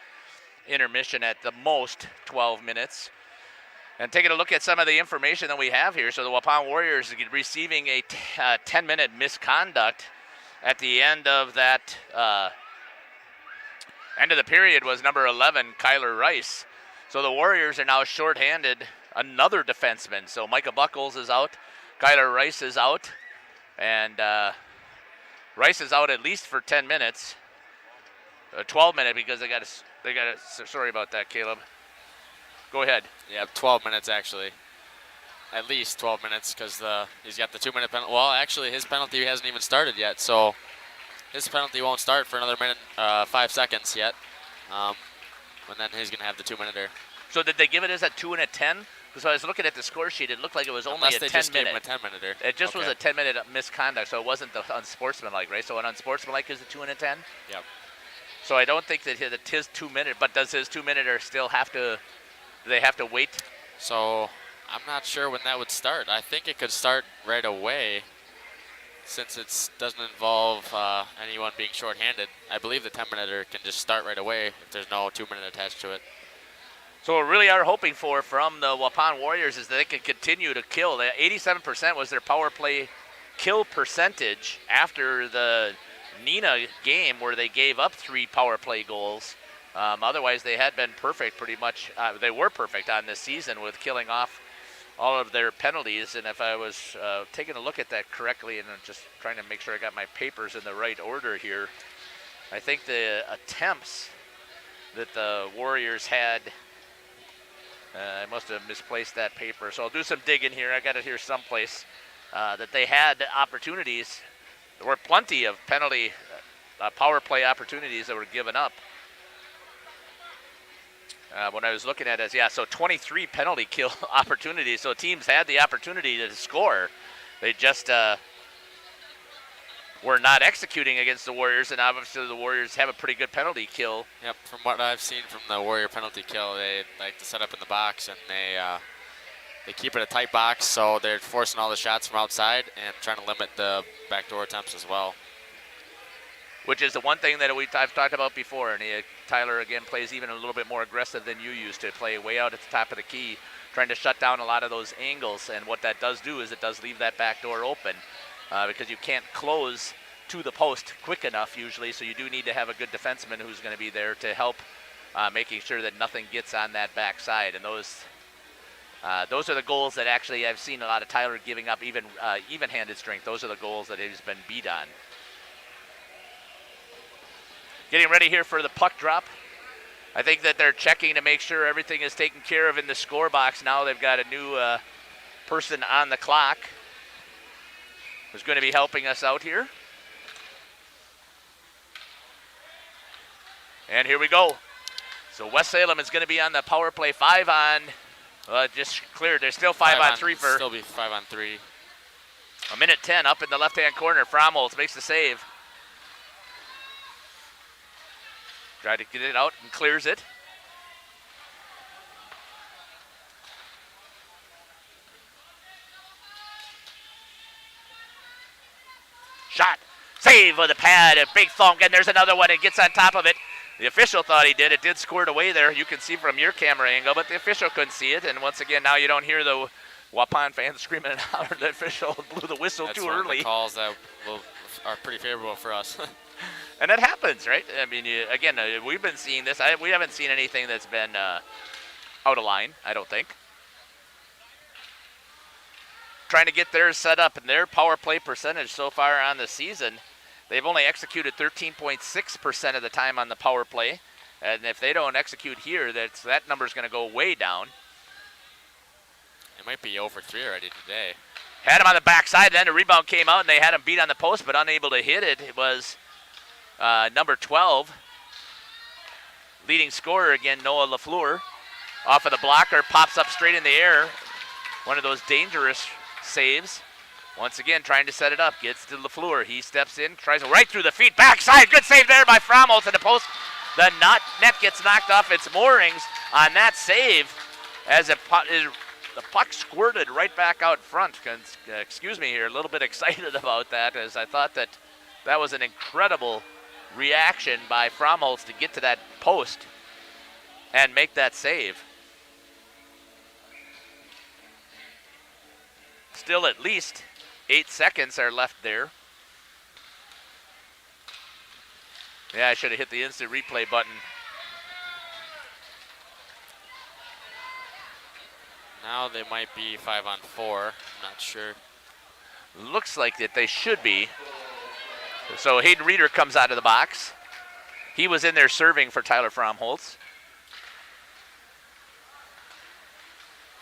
Speaker 1: intermission, at the most 12 minutes. And taking a look at some of the information that we have here. So the Waupun Warriors receiving a 10-minute misconduct at the end of that end of the period was number 11, Kyler Rice. So the Warriors are now shorthanded another defenseman. So Micah Buckles is out, Kyler Rice is out, and Rice is out at least for 10 minutes, 12 minutes because they got to. Sorry about that, Caleb. Go ahead.
Speaker 2: Yeah, 12 minutes actually. At least 12 minutes because he's got the 2-minute penalty. Well, actually, his penalty hasn't even started yet, so his penalty won't start for another minute, 5 seconds yet. And then he's going to have the 2-minute.
Speaker 1: So did they give it as a 2 and a 10? Because I was looking at the score sheet, it looked like it was only
Speaker 2: Unless
Speaker 1: a
Speaker 2: they
Speaker 1: 10
Speaker 2: just
Speaker 1: minute.
Speaker 2: gave him a 10-minute.
Speaker 1: It just was a 10-minute misconduct, so it wasn't the unsportsmanlike, right? So an unsportsmanlike is a 2 and a 10?
Speaker 2: Yep.
Speaker 1: So I don't think that his 2-minute, but does his 2-minute still have to, do they have to wait?
Speaker 2: So I'm not sure when that would start. I think it could start right away since it doesn't involve anyone being shorthanded. I believe the 10-minute can just start right away if there's no 2-minute attached to it.
Speaker 1: So what we really are hoping for from the Waupun Warriors is that they can continue to kill. 87% was their power play kill percentage after the Neenah game where they gave up 3 power play goals. Otherwise, they had been perfect pretty much. They were perfect on this season with killing off all of their penalties. And if I was taking a look at that correctly and just trying to make sure I got my papers in the right order here, I think the attempts that the Warriors had, I must have misplaced that paper. So I'll do some digging here. I got it here someplace that they had opportunities. There were plenty of penalty power play opportunities that were given up. When I was looking at it, so 23 penalty kill opportunities. So teams had the opportunity to score. They just were not executing against the Warriors, and obviously the Warriors have a pretty good penalty kill.
Speaker 2: Yep, from what I've seen from the Warrior penalty kill, they like to set up in the box, and they keep it a tight box, so they're forcing all the shots from outside and trying to limit the backdoor attempts as well.
Speaker 1: Which is the one thing that I've talked about before, and Tyler, again, plays even a little bit more aggressive than you used to, play way out at the top of the key, trying to shut down a lot of those angles, and what that does do is it does leave that back door open because you can't close to the post quick enough usually, so you do need to have a good defenseman who's going to be there to help making sure that nothing gets on that back side, and those are the goals that actually I've seen a lot of Tyler giving up even-handed strength. Those are the goals that he's been beat on. Getting ready here for the puck drop. I think that they're checking to make sure everything is taken care of in the score box. Now they've got a new person on the clock who's going to be helping us out here. And here we go. So West Salem is going to be on the power play 5 on, just cleared. There's still 5 on 3 for.
Speaker 2: Still be 5 on 3.
Speaker 1: A minute 10 up in the left-hand corner. Fromholz makes the save. Try to get it out and clears it. Shot. Save with a pad. A big thunk. And there's another one. It gets on top of it. The official thought he did. It did squirt away there. You can see from your camera angle, but the official couldn't see it. And once again, now you don't hear the Waupun fans screaming out. The official blew the whistle too early.
Speaker 2: That's one of the calls that are pretty favorable for us.
Speaker 1: And that happens, right? I mean, again, we've been seeing this. We haven't seen anything that's been out of line, I don't think. Trying to get theirs set up, and their power play percentage so far on the season, they've only executed 13.6% of the time on the power play. And if they don't execute here, that number's going to go way down.
Speaker 2: It might be over 3 already today.
Speaker 1: Had him on the backside, then a rebound came out, and they had him beat on the post, but unable to hit it. It was number 12, leading scorer again, Noah LaFleur. Off of the blocker, pops up straight in the air. One of those dangerous saves. Once again, trying to set it up. Gets to LaFleur. He steps in, tries right through the feet. Backside. Good save there by Fromholz at the post. The net gets knocked off its moorings on that save as the puck squirted right back out front. Excuse me here, a little bit excited about that, as I thought that was an incredible reaction by Fromholz to get to that post and make that save. Still at least 8 seconds are left there. Yeah, I should have hit the instant replay button.
Speaker 2: Now they might be 5-on-4. I'm not sure.
Speaker 1: Looks like that they should be. So Hayden Reeder comes out of the box. He was in there serving for Tyler Fromholz.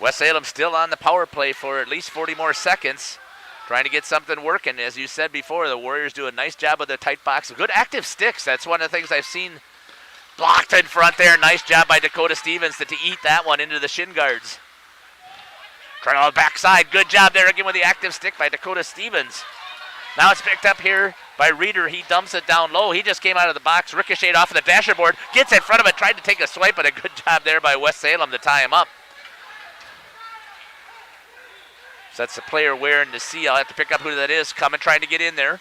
Speaker 1: West Salem still on the power play for at least 40 more seconds, trying to get something working. As you said before, the Warriors do a nice job of their tight box. Good active sticks. That's one of the things I've seen. Blocked in front there. Nice job by Dakota Stevens to eat that one into the shin guards. Trying on the backside. Good job there again with the active stick by Dakota Stevens. Now it's picked up here by Reeder. He dumps it down low. He just came out of the box, ricocheted off of the dashboard, gets in front of it, tried to take a swipe, but a good job there by West Salem to tie him up. So that's the player wearing the C. I'll have to pick up who that is. Coming, trying to get in there.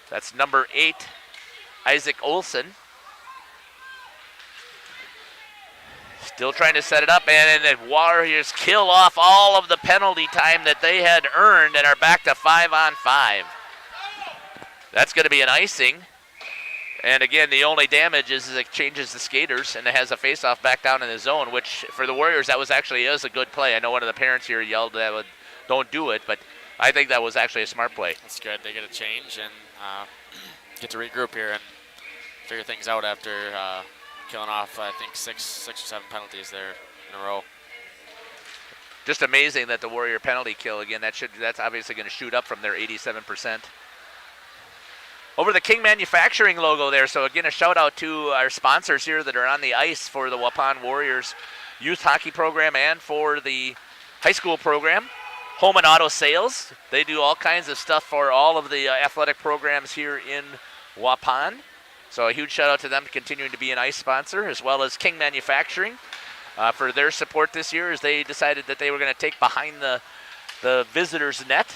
Speaker 1: That's number 8, Isaac Olson. Still trying to set it up, and the Warriors kill off all of the penalty time that they had earned and are back to 5-on-5. That's going to be an icing. And again, the only damage is it changes the skaters, and it has a face-off back down in the zone, which for the Warriors, that was actually a good play. I know one of the parents here yelled that don't do it, but I think that was actually a smart play.
Speaker 2: That's good. They get a change and get to regroup here and figure things out after killing off, I think, six or seven penalties there in a row.
Speaker 1: Just amazing that the Warrior penalty kill, again, that's obviously going to shoot up from their 87%. Over the King Manufacturing logo there, so again, a shout out to our sponsors here that are on the ice for the Waupun Warriors youth hockey program and for the high school program. Home and Auto Sales, they do all kinds of stuff for all of the athletic programs here in Waupun. So a huge shout out to them continuing to be an ice sponsor, as well as King Manufacturing for their support this year as they decided that they were going to take behind the visitors' net.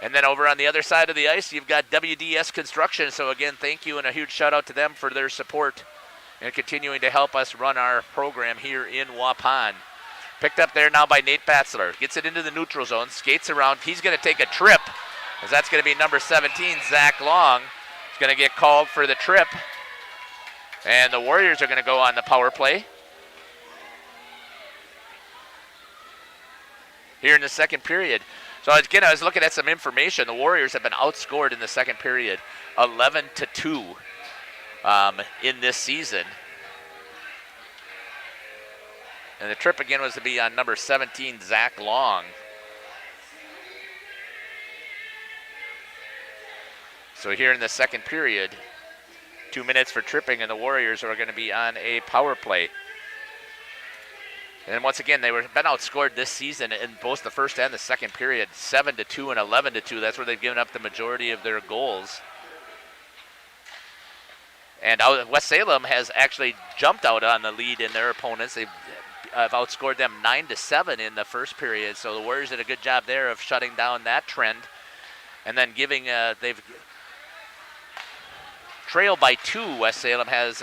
Speaker 1: And then over on the other side of the ice, you've got WDS Construction. So again, thank you and a huge shout out to them for their support and continuing to help us run our program here in Waupun. Picked up there now by Nate Batzler. Gets it into the neutral zone, skates around. He's going to take a trip, as that's going to be number 17, Zach Long. He's going to get called for the trip. And the Warriors are going to go on the power play here in the second period. So again, I was looking at some information. The Warriors have been outscored in the second period, 11-2 in this season. And the trip again was to be on number 17, Zach Long. So here in the second period, 2 minutes for tripping, and the Warriors are going to be on a power play. And once again, they've been outscored this season in both the first and the second period, 7-2 and 11-2. That's where they've given up the majority of their goals. And West Salem has actually jumped out on the lead in their opponents. They've outscored them 9-7 in the first period. So the Warriors did a good job there of shutting down that trend. And then they've trailed by 2. West Salem has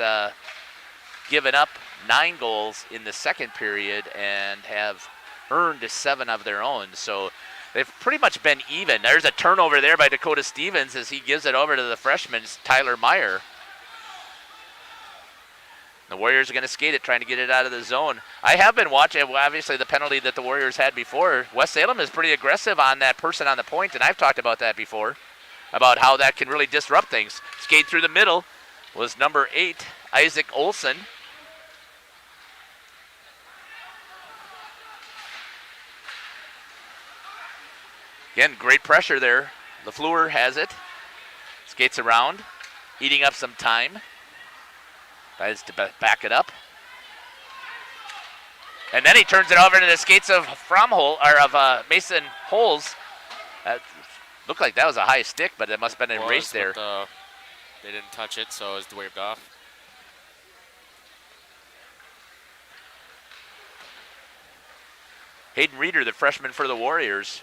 Speaker 1: given up 9 goals in the second period and have earned 7 of their own. So they've pretty much been even. There's a turnover there by Dakota Stevens as he gives it over to the freshman, Tyler Meyer. The Warriors are going to skate it, trying to get it out of the zone. I have been watching, obviously, the penalty that the Warriors had before. West Salem is pretty aggressive on that person on the point, and I've talked about that before, about how that can really disrupt things. Skate through the middle was number 8, Isaac Olson. Again, great pressure there. LaFleur has it. Skates around, eating up some time. Tries to back it up. And then he turns it over into the skates of Mason Holes. Looked like that was a high stick, but it must have been erased there.
Speaker 2: They didn't touch it, so it was waved off.
Speaker 1: Hayden Reeder, the freshman for the Warriors.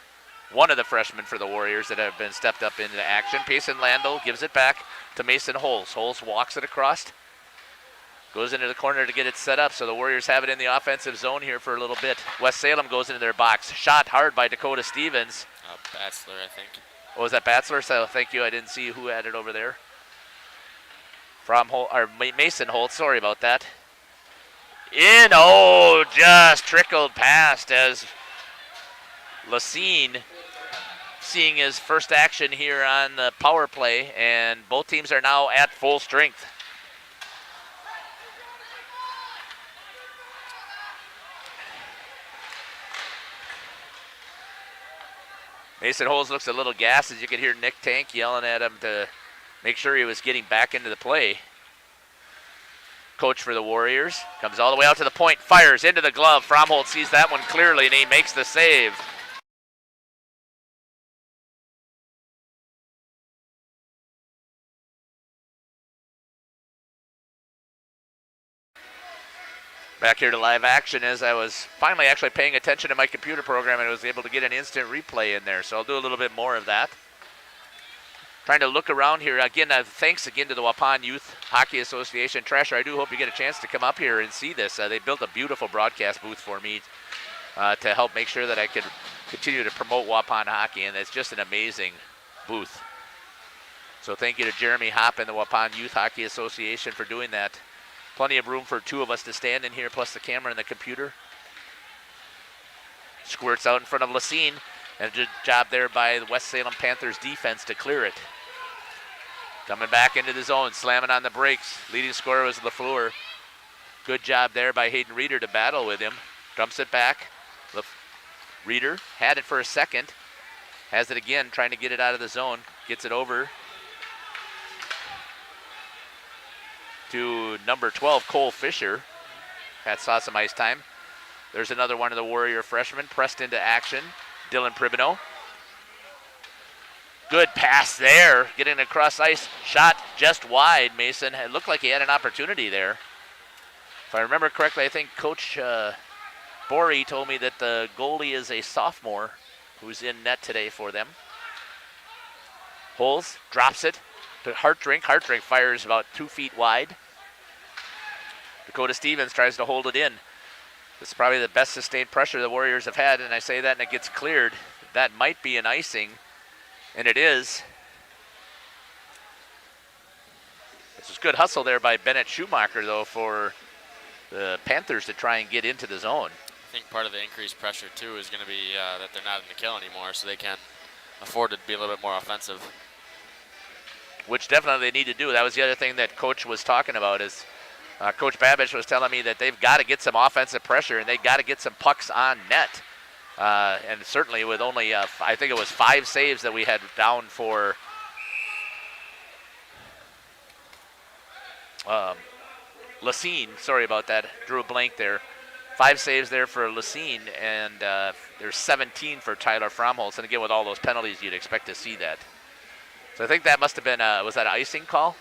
Speaker 1: One of the freshmen for the Warriors that have been stepped up into action. Payson Landel gives it back to Mason Holes. Holes walks it across. Goes into the corner to get it set up, so the Warriors have it in the offensive zone here for a little bit. West Salem goes into their box. Shot hard by Dakota Stevens.
Speaker 2: Batzler, I think.
Speaker 1: Oh, was that Batzler? So thank you. I didn't see who had it over there. Mason Holt. Sorry about that. Just trickled past as Lacine seeing his first action here on the power play, and both teams are now at full strength. Mason Holes looks a little gassed as you could hear Nick Tank yelling at him to make sure he was getting back into the play. Coach for the Warriors comes all the way out to the point, fires into the glove. Fromholt sees that one clearly, and he makes the save. Back here to live action as I was finally actually paying attention to my computer program and was able to get an instant replay in there. So I'll do a little bit more of that. Trying to look around here. Again, thanks again to the Waupun Youth Hockey Association. Trasher, I do hope you get a chance to come up here and see this. They built a beautiful broadcast booth for me to help make sure that I could continue to promote Waupun hockey, and it's just an amazing booth. So thank you to Jeremy Hopp and the Waupun Youth Hockey Association for doing that. Plenty of room for two of us to stand in here, plus the camera and the computer. Squirts out in front of Lacine, and a good job there by the West Salem Panthers defense to clear it. Coming back into the zone, slamming on the brakes. Leading scorer was LaFleur. Good job there by Hayden Reeder to battle with him. Dumps it back. Reeder had it for a second. Has it again, trying to get it out of the zone. Gets it over to number 12, Cole Fisher. That saw some ice time. There's another one of the Warrior freshmen pressed into action. Dylan Pribino. Good pass there, getting across ice. Shot just wide, Mason. It looked like he had an opportunity there. If I remember correctly, I think Coach Borey told me that the goalie is a sophomore who's in net today for them. Holes drops it to Hartdrink. Hartdrink fires about 2 feet wide. Dakota Stevens tries to hold it in. This is probably the best sustained pressure the Warriors have had, and I say that and it gets cleared. That might be an icing, and it is. This is good hustle there by Bennett Schumacher, though, for the Panthers to try and get into the zone.
Speaker 2: I think part of the increased pressure, too, is going to be that they're not in the kill anymore, so they can afford to be a little bit more offensive.
Speaker 1: Which definitely they need to do. That was the other thing that Coach was talking about is Coach Babish was telling me that they've got to get some offensive pressure and they've got to get some pucks on net. And certainly with only, I think it was 5 saves that we had down for Lacine. Sorry about that. Drew a blank there. 5 saves there for Lacine, and there's 17 for Tyler Fromholz. And again, with all those penalties, you'd expect to see that. So I think that must have been, was that an icing call?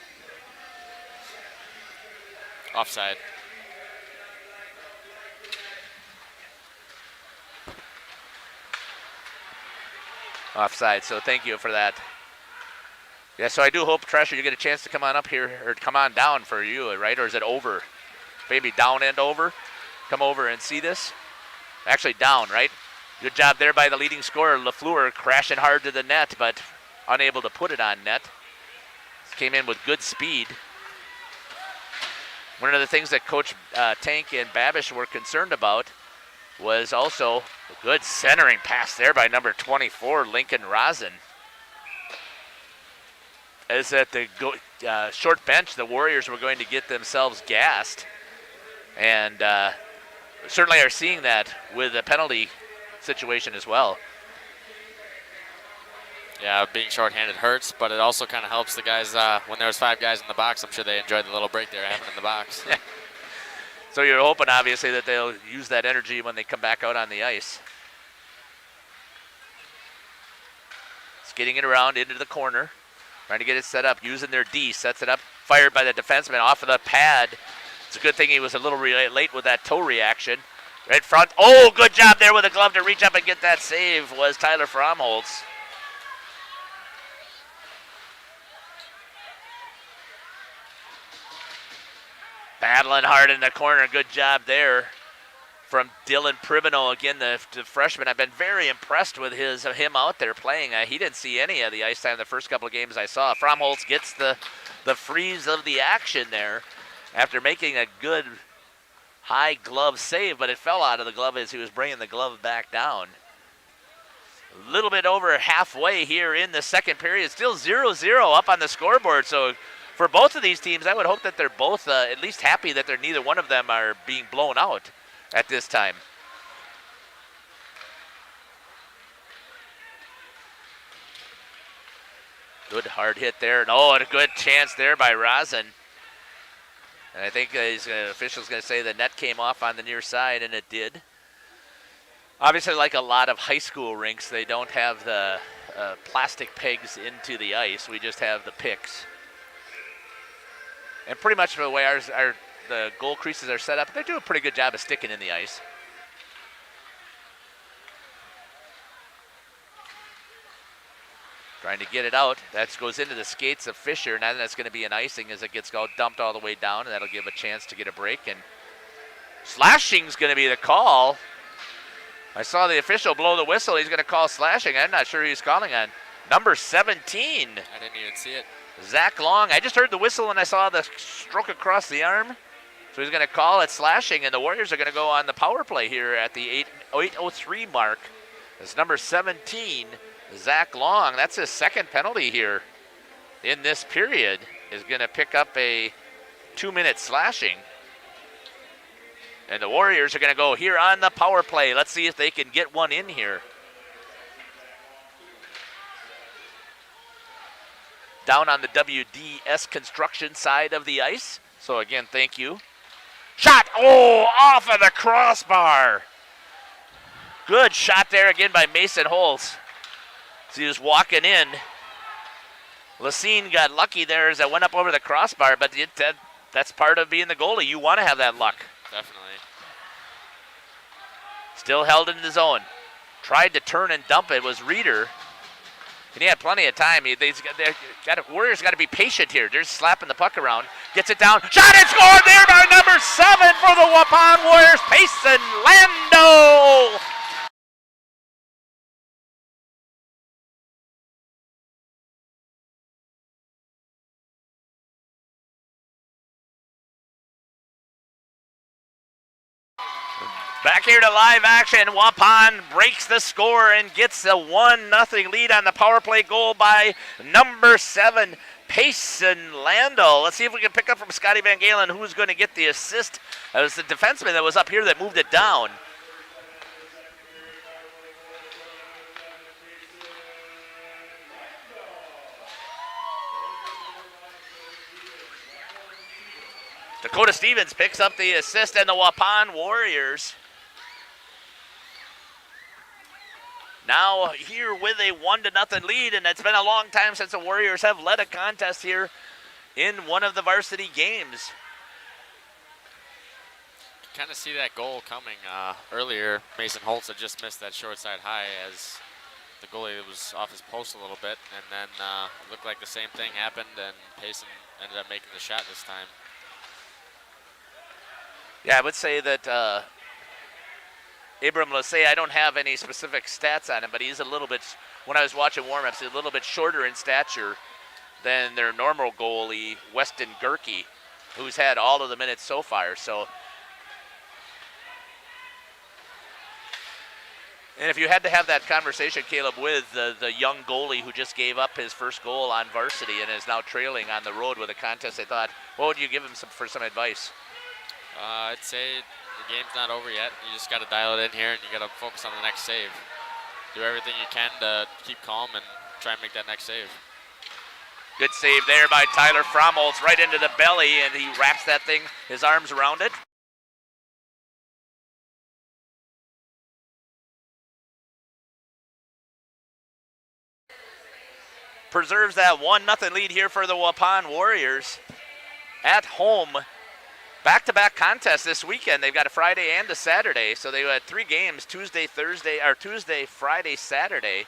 Speaker 2: Offside.
Speaker 1: Offside, so thank you for that. Yeah, so I do hope, Tresher, you get a chance to come on up here, or come on down for you, right? Or is it over? Maybe down and over? Come over and see this. Actually down, right? Good job there by the leading scorer, LaFleur, crashing hard to the net, but unable to put it on net. Came in with good speed. One of the things that Coach Tank and Babish were concerned about was also a good centering pass there by number 24, Lincoln Rosen. As at the short bench, the Warriors were going to get themselves gassed. And certainly are seeing that with the penalty situation as well.
Speaker 2: Yeah, being shorthanded hurts, but it also kind of helps the guys when there was 5 guys in the box. I'm sure they enjoyed the little break they were having in the box.
Speaker 1: So you're hoping, obviously, that they'll use that energy when they come back out on the ice. It's getting it around into the corner, trying to get it set up, using their D, sets it up, fired by the defenseman off of the pad. It's a good thing he was a little late with that toe reaction. Right front. Oh, good job there with a glove to reach up and get that save was Tyler Fromholtz. Battling hard in the corner. Good job there from Dylan Privino. Again, the freshman. I've been very impressed with him out there playing. He didn't see any of the ice time the first couple of games I saw. Fromholtz gets the freeze of the action there after making a good high glove save, but it fell out of the glove as he was bringing the glove back down. A little bit over halfway here in the second period. Still 0-0 up on the scoreboard, so for both of these teams, I would hope that they're both at least happy that neither one of them are being blown out at this time. Good hard hit there. And a good chance there by Rosen. And I think the official's going to say the net came off on the near side, and it did. Obviously, like a lot of high school rinks, they don't have the plastic pegs into the ice. We just have the picks. And pretty much the way the goal creases are set up, they do a pretty good job of sticking in the ice. Trying to get it out. That goes into the skates of Fisher, and then that's going to be an icing as it gets dumped all the way down, and that'll give a chance to get a break. And slashing's going to be the call. I saw the official blow the whistle. He's going to call slashing. I'm not sure who he's calling on. Number 17.
Speaker 2: I didn't even see it.
Speaker 1: Zach Long. I just heard the whistle and I saw the stroke across the arm. So he's going to call it slashing, and the Warriors are going to go on the power play here at the 8:03 mark. It's number 17, Zach Long. That's his second penalty here in this period. Is going to pick up a 2-minute slashing. And the Warriors are going to go here on the power play. Let's see if they can get one in here. Down on the WDS construction side of the ice. So again, thank you. Shot, off of the crossbar. Good shot there again by Mason Holtz. So he was walking in. Lacine got lucky there as it went up over the crossbar, but that's part of being the goalie. You want to have that luck.
Speaker 2: Definitely.
Speaker 1: Still held in the zone. Tried to turn and dump it was Reeder. And he had plenty of time. Warriors got to be patient here. They're just slapping the puck around. Gets it down. Shot and scored there by number 7 for the Waupun Warriors, Payson Lando. Back here to live action. Waupun breaks the score and gets a 1-0 lead on the power play goal by number 7, Payson Landau. Let's see if we can pick up from Scotty Van Galen who's going to get the assist. It was the defenseman that was up here that moved it down. Dakota Stevens picks up the assist, and the Waupun Warriors now here with a 1-0 lead, and it's been a long time since the Warriors have led a contest here in one of the varsity games.
Speaker 2: Kind of see that goal coming earlier. Mason Holtz had just missed that short side high as the goalie was off his post a little bit, and then it looked like the same thing happened, and Payson ended up making the shot this time.
Speaker 1: Yeah, I would say that Abram Lassay, I don't have any specific stats on him, but he's a little bit, when I was watching warm-ups, he's a little bit shorter in stature than their normal goalie, Weston Gerke, who's had all of the minutes so far. So, and if you had to have that conversation, Caleb, with the young goalie who just gave up his first goal on varsity and is now trailing on the road with a contest, I thought, what would you give him for some advice?
Speaker 2: I'd say the game's not over yet. You just got to dial it in here, and you got to focus on the next save. Do everything you can to keep calm and try and make that next save.
Speaker 1: Good save there by Tyler Fromholtz right into the belly, and he wraps that thing, his arms around it. preserves that 1-0 lead here for the Waupun Warriors at home. Back-to-back contests this weekend. They've got a Friday and a Saturday, so they had 3 games, Tuesday, Friday, Saturday.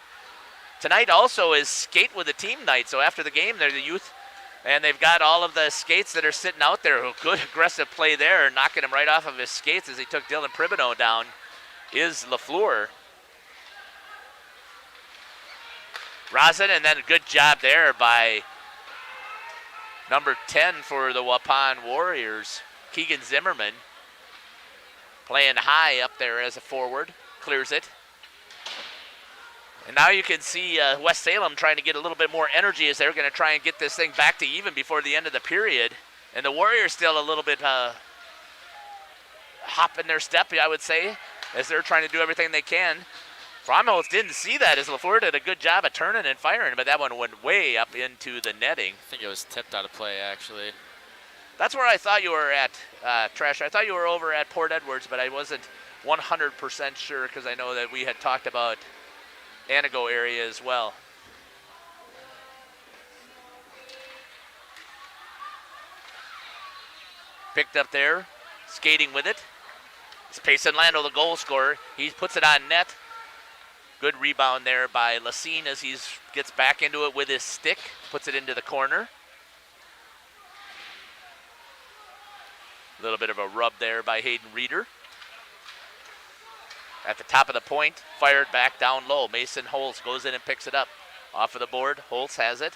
Speaker 1: Tonight also is skate with the team night, so after the game, they're the youth, and they've got all of the skates that are sitting out there. Good aggressive play there, knocking him right off of his skates as he took Dylan Pribino down, is LaFleur. Rosin, and then a good job there by number 10 for the Waupun Warriors, Keegan Zimmerman, playing high up there as a forward, clears it. And now you can see West Salem trying to get a little bit more energy as they're going to try and get this thing back to even before the end of the period. And the Warriors still a little bit hop in their step, I would say, as they're trying to do everything they can. Fromholz didn't see that as LaFleur did a good job of turning and firing, but that one went way up into the netting.
Speaker 2: I think it was tipped out of play, actually.
Speaker 1: That's where I thought you were at, Trash. I thought you were over at Port Edwards, but I wasn't 100% sure because I know that we had talked about Anago area as well. Picked up there, skating with it. It's Payson Lando, the goal scorer. He puts it on net. Good rebound there by Lacine as he gets back into it with his stick, puts it into the corner. A little bit of a rub there by Hayden Reeder. At the top of the point, fired back down low. Mason Holtz goes in and picks it up. Off of the board, Holtz has it.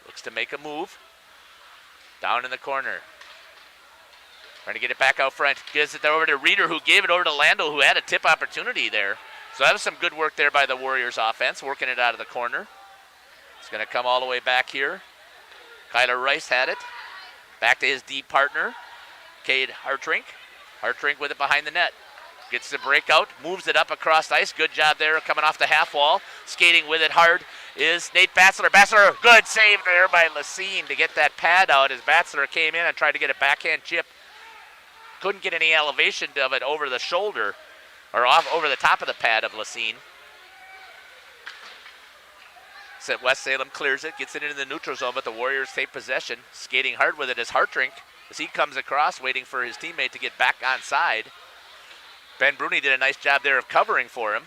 Speaker 1: Looks to make a move. Down in the corner. Trying to get it back out front. Gives it over to Reeder, who gave it over to Lando, who had a tip opportunity there. So that was some good work there by the Warriors offense, working it out of the corner. It's going to come all the way back here. Kyler Rice had it. Back to his deep partner, Cade Hartrink. Hartrink with it behind the net. Gets the breakout, moves it up across ice. Good job there coming off the half wall. Skating with it hard is Nate Batzler. Batzler, good save there by Lacine to get that pad out as Batzler came in and tried to get a backhand chip. Couldn't get any elevation of it over the shoulder or off over the top of the pad of Lacine. So West Salem clears it, gets it into the neutral zone, but the Warriors take possession. Skating hard with it is Hartrink as he comes across, waiting for his teammate to get back on side. Ben Bruni did a nice job there of covering for him.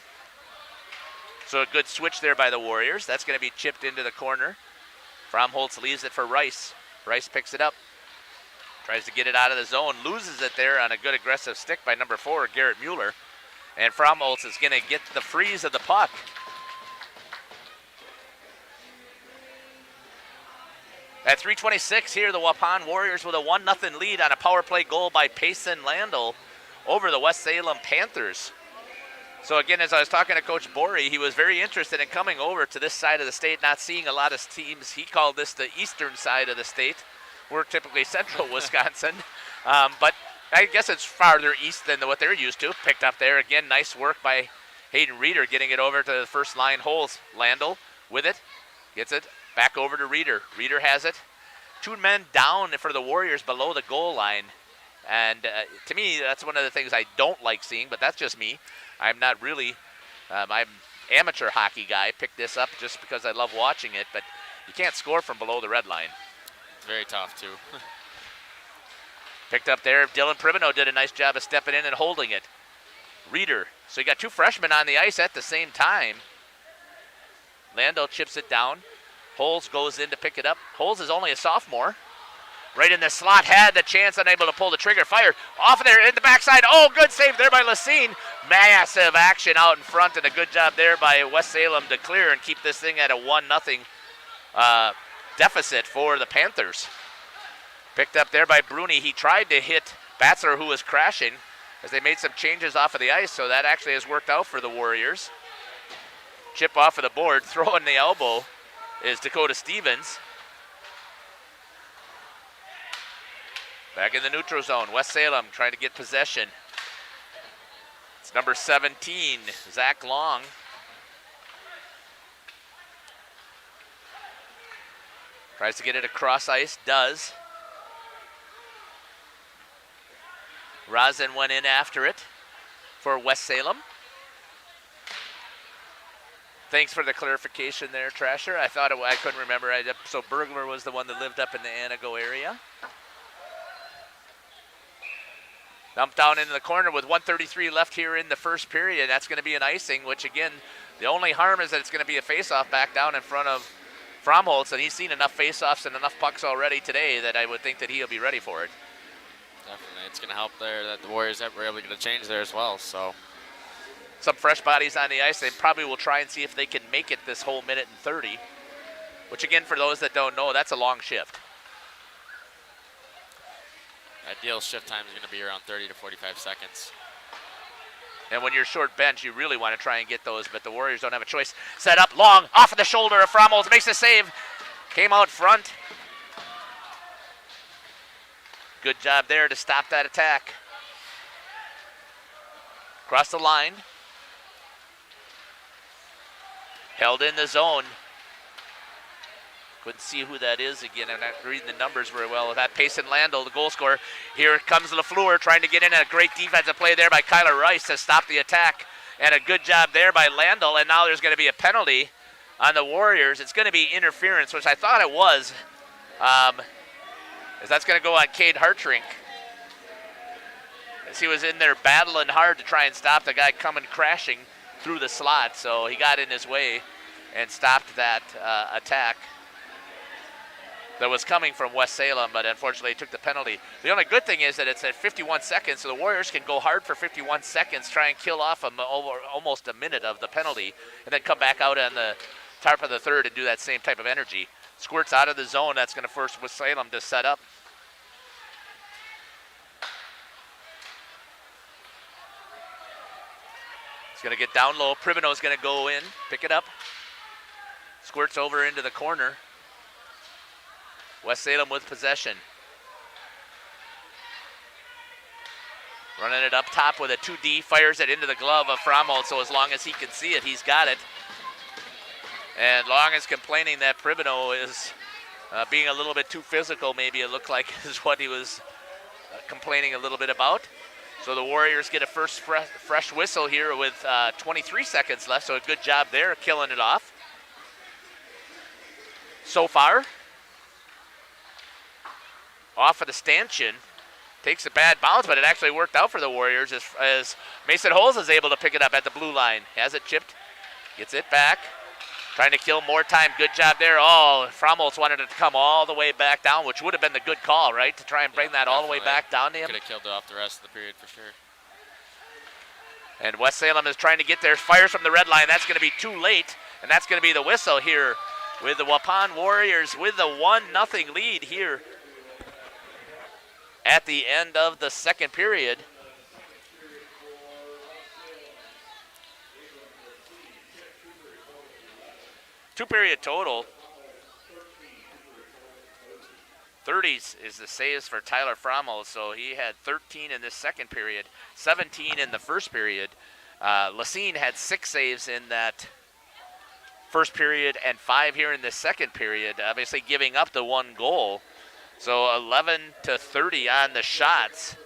Speaker 1: So a good switch there by the Warriors. That's going to be chipped into the corner. Fromholz leaves it for Rice. Rice picks it up. Tries to get it out of the zone, loses it there on a good aggressive stick by number 4, Garrett Mueller. And Fromholz is going to get the freeze of the puck. At 3:26 here, the Waupun Warriors with a 1-0 lead on a power play goal by Payson Landel over the West Salem Panthers. So again, as I was talking to Coach Borey, he was very interested in coming over to this side of the state, not seeing a lot of teams. He called this the eastern side of the state. We're typically central Wisconsin, but I guess it's farther east than what they're used to. Picked up there again, nice work by Hayden Reeder getting it over to the first line holes. Landel with it, gets it back over to Reeder. Reeder has it. 2 men down for the Warriors below the goal line. And to me, that's one of the things I don't like seeing, but that's just me. I'm not really, I'm amateur hockey guy. Picked this up just because I love watching it, but you can't score from below the red line.
Speaker 2: Very tough, too.
Speaker 1: Picked up there. Dylan Pribino did a nice job of stepping in and holding it. Reeder. So you got 2 freshmen on the ice at the same time. Lando chips it down. Holes goes in to pick it up. Holes is only a sophomore. Right in the slot, had the chance, unable to pull the trigger. Fired off there in the backside. Oh, good save there by Lacine. Massive action out in front, and a good job there by West Salem to clear and keep this thing at a 1-0 deficit for the Panthers. Picked up there by Bruni. He tried to hit Batzler, who was crashing, as they made some changes off of the ice, so that actually has worked out for the Warriors. Chip off of the board, throwing the elbow is Dakota Stevens. Back in the neutral zone, West Salem trying to get possession. It's number 17, Zach Long. Tries to get it across ice, does. Rosin went in after it for West Salem. Thanks for the clarification there, Trasher. I thought I couldn't remember. So Burglar was the one that lived up in the Anago area. Dumped down into the corner with 1:33 left here in the first period. That's going to be an icing, which again, the only harm is that it's going to be a face-off back down in front of Fromholtz, and he's seen enough face-offs and enough pucks already today that I would think that he'll be ready for it.
Speaker 2: Definitely, it's going to help there that the Warriors were able to get a change there as well. So
Speaker 1: some fresh bodies on the ice. They probably will try and see if they can make it this whole minute and 30, which again, for those that don't know, that's a long shift.
Speaker 2: Ideal shift time is going to be around 30 to 45 seconds.
Speaker 1: And when you're short bench, you really want to try and get those, but the Warriors don't have a choice. Set up long, off of the shoulder of Fromholtz, makes a save. Came out front. Good job there to stop that attack. Across the line. Held in the zone. Couldn't see who that is again. I'm not reading the numbers very well. That Payson Landl, the goal scorer. Here comes LaFleur trying to get in. A great defensive play there by Kyler Rice to stop the attack. And a good job there by Landl. And now there's going to be a penalty on the Warriors. It's going to be interference, which I thought it was. As that's going to go on Cade Hartrink. As he was in there battling hard to try and stop the guy coming crashing through the slot. So he got in his way and stopped that attack that was coming from West Salem, but unfortunately took the penalty. The only good thing is that it's at 51 seconds, so the Warriors can go hard for 51 seconds, try and kill off almost a minute of the penalty, and then come back out on the top of the third and do that same type of energy. Squirts out of the zone. That's going to force West Salem to set up. It's going to get down low. Pribino's going to go in, pick it up. Squirts over into the corner. West Salem with possession. Running it up top with a 2D, fires it into the glove of Fromholtz, so as long as he can see it, he's got it. And Long is complaining that Pribino is being a little bit too physical, maybe it looked like is what he was complaining a little bit about. So the Warriors get a first fresh whistle here with 23 seconds left, so a good job there, killing it off. So far, off of the stanchion, takes a bad bounce, but it actually worked out for the Warriors as Mason Holes is able to pick it up at the blue line. Has it chipped, gets it back, trying to kill more time. Good job there. Oh, Fromholtz wanted it to come all the way back down, which would have been the good call, right? To try and bring that all the way back down to him.
Speaker 2: Could have killed it off the rest of the period for sure.
Speaker 1: And West Salem is trying to get there. Fires from the red line. That's going to be too late, and that's going to be the whistle here with the Waupun Warriors with the 1-0 lead here at the end of the second period. Two-period total. 30s is the saves for Tyler Fromholtz, so he had 13 in this second period, 17 in the first period. Lacine had 6 saves in that first period and 5 here in the second period, obviously giving up the 1 goal. So 11-30 on the shots.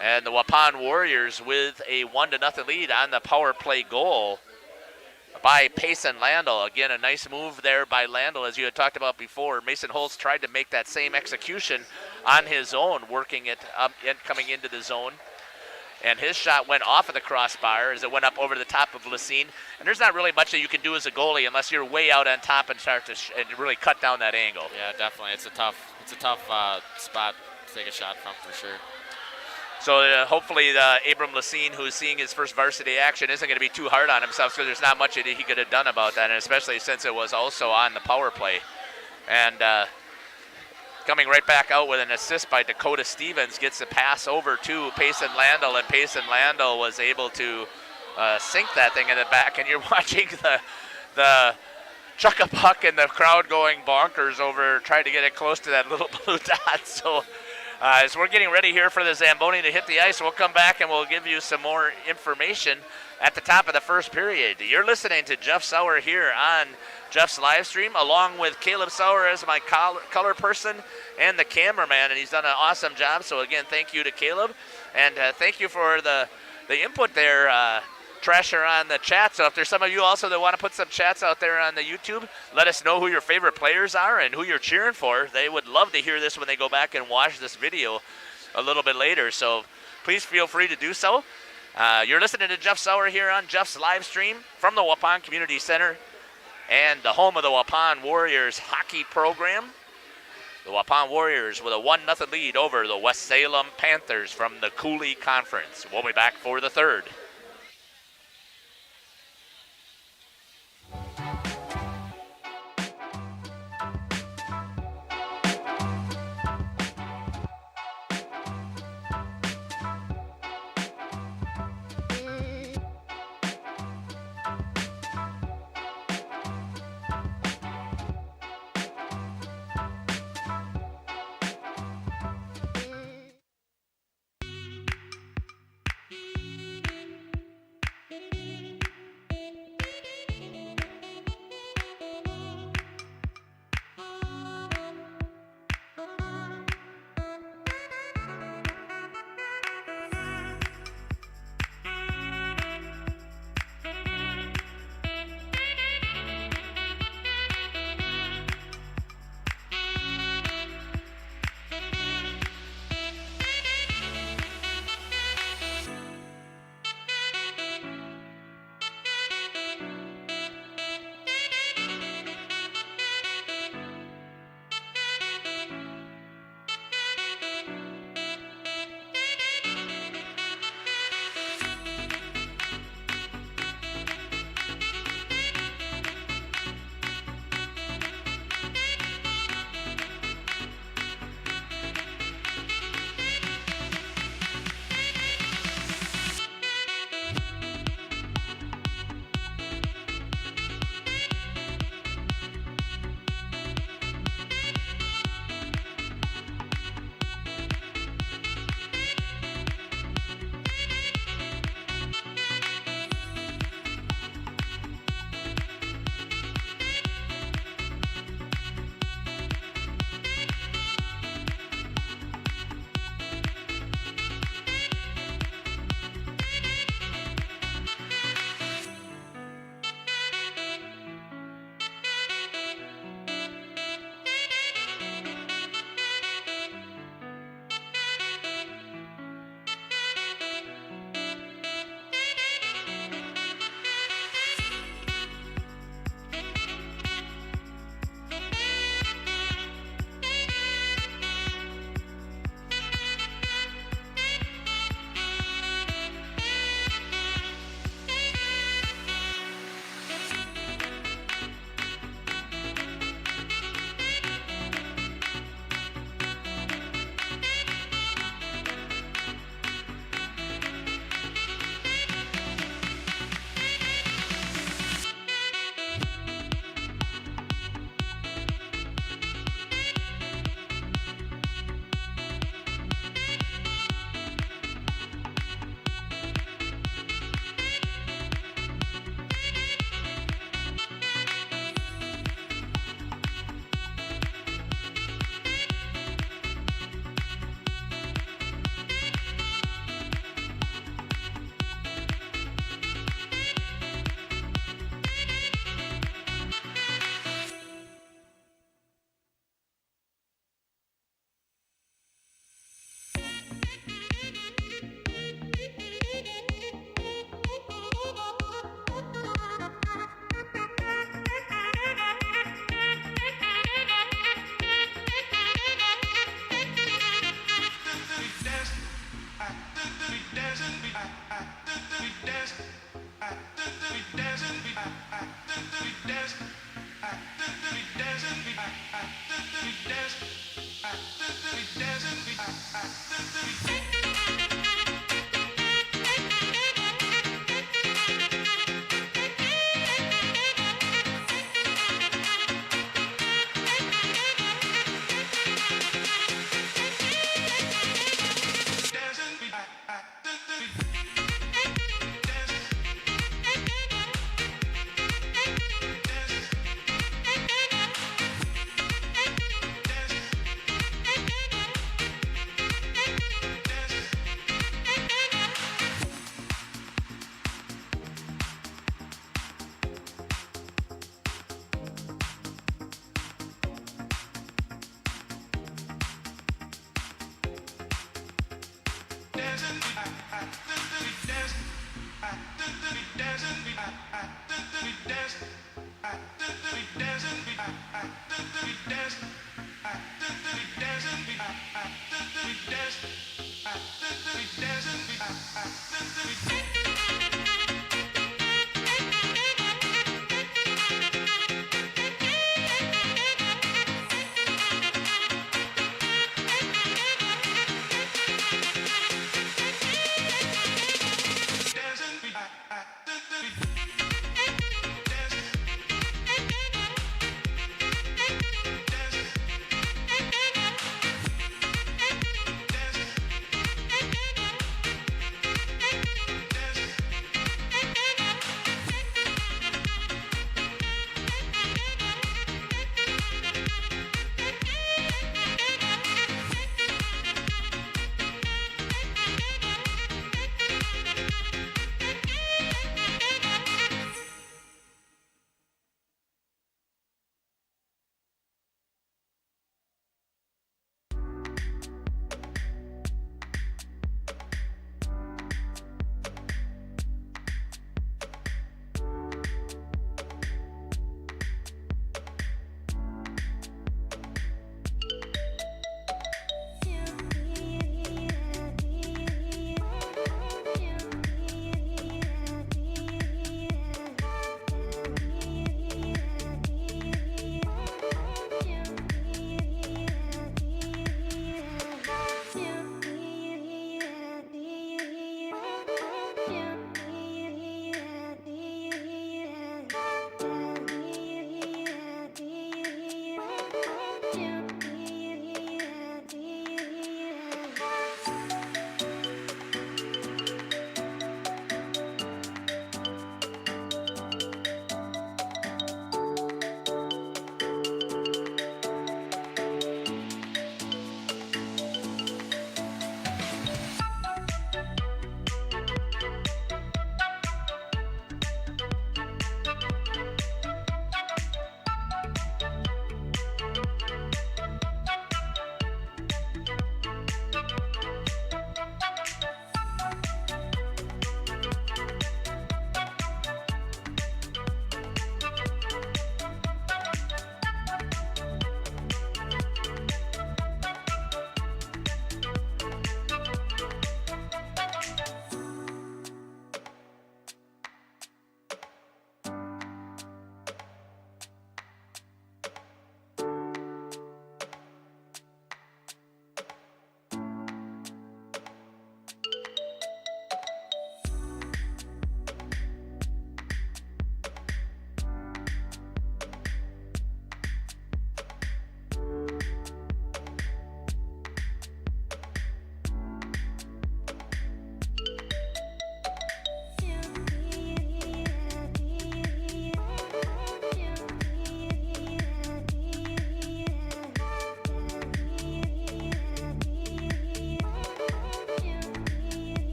Speaker 1: And the Waupun Warriors with a 1-0 lead on the power play goal by Payson Landl. Again, a nice move there by Landl, as you had talked about before. Mason Holtz tried to make that same execution on his own, working it up and coming into the zone. And his shot went off of the crossbar as it went up over the top of Lacine. And there's not really much that you can do as a goalie unless you're way out on top and start to and really cut down that angle.
Speaker 2: Yeah, definitely. It's a tough spot to take a shot from for sure.
Speaker 1: So hopefully Abram Lacine, who's seeing his first varsity action, isn't going to be too hard on himself, because there's not much that he could have done about that, and especially since it was also on the power play. And coming right back out with an assist by Dakota Stevens, gets a pass over to Payson Landl, and Payson Landl was able to sink that thing in the back. And you're watching the chuck-a-puck and the crowd going bonkers over trying to get it close to that little blue dot. So as we're getting ready here for the Zamboni to hit the ice, we'll come back and we'll give you some more information at the top of the first period. You're listening to Jeff Sauer here on Jeff's live stream, along with Caleb Sauer as my color person and the cameraman, and he's done an awesome job. So again, thank you to Caleb, and thank you for the input there, Treasure on the chat. So if there's some of you also that want to put some chats out there on the YouTube, let us know who your favorite players are and who you're cheering for. They would love to hear this when they go back and watch this video a little bit later. So please feel free to do so. You're listening to Jeff Sauer here on Jeff's live stream from the Waupun Community Center and the home of the Waupun Warriors hockey program. The Waupun Warriors with a 1-0 lead over the West Salem Panthers from the Cooley Conference. We'll be back for the third.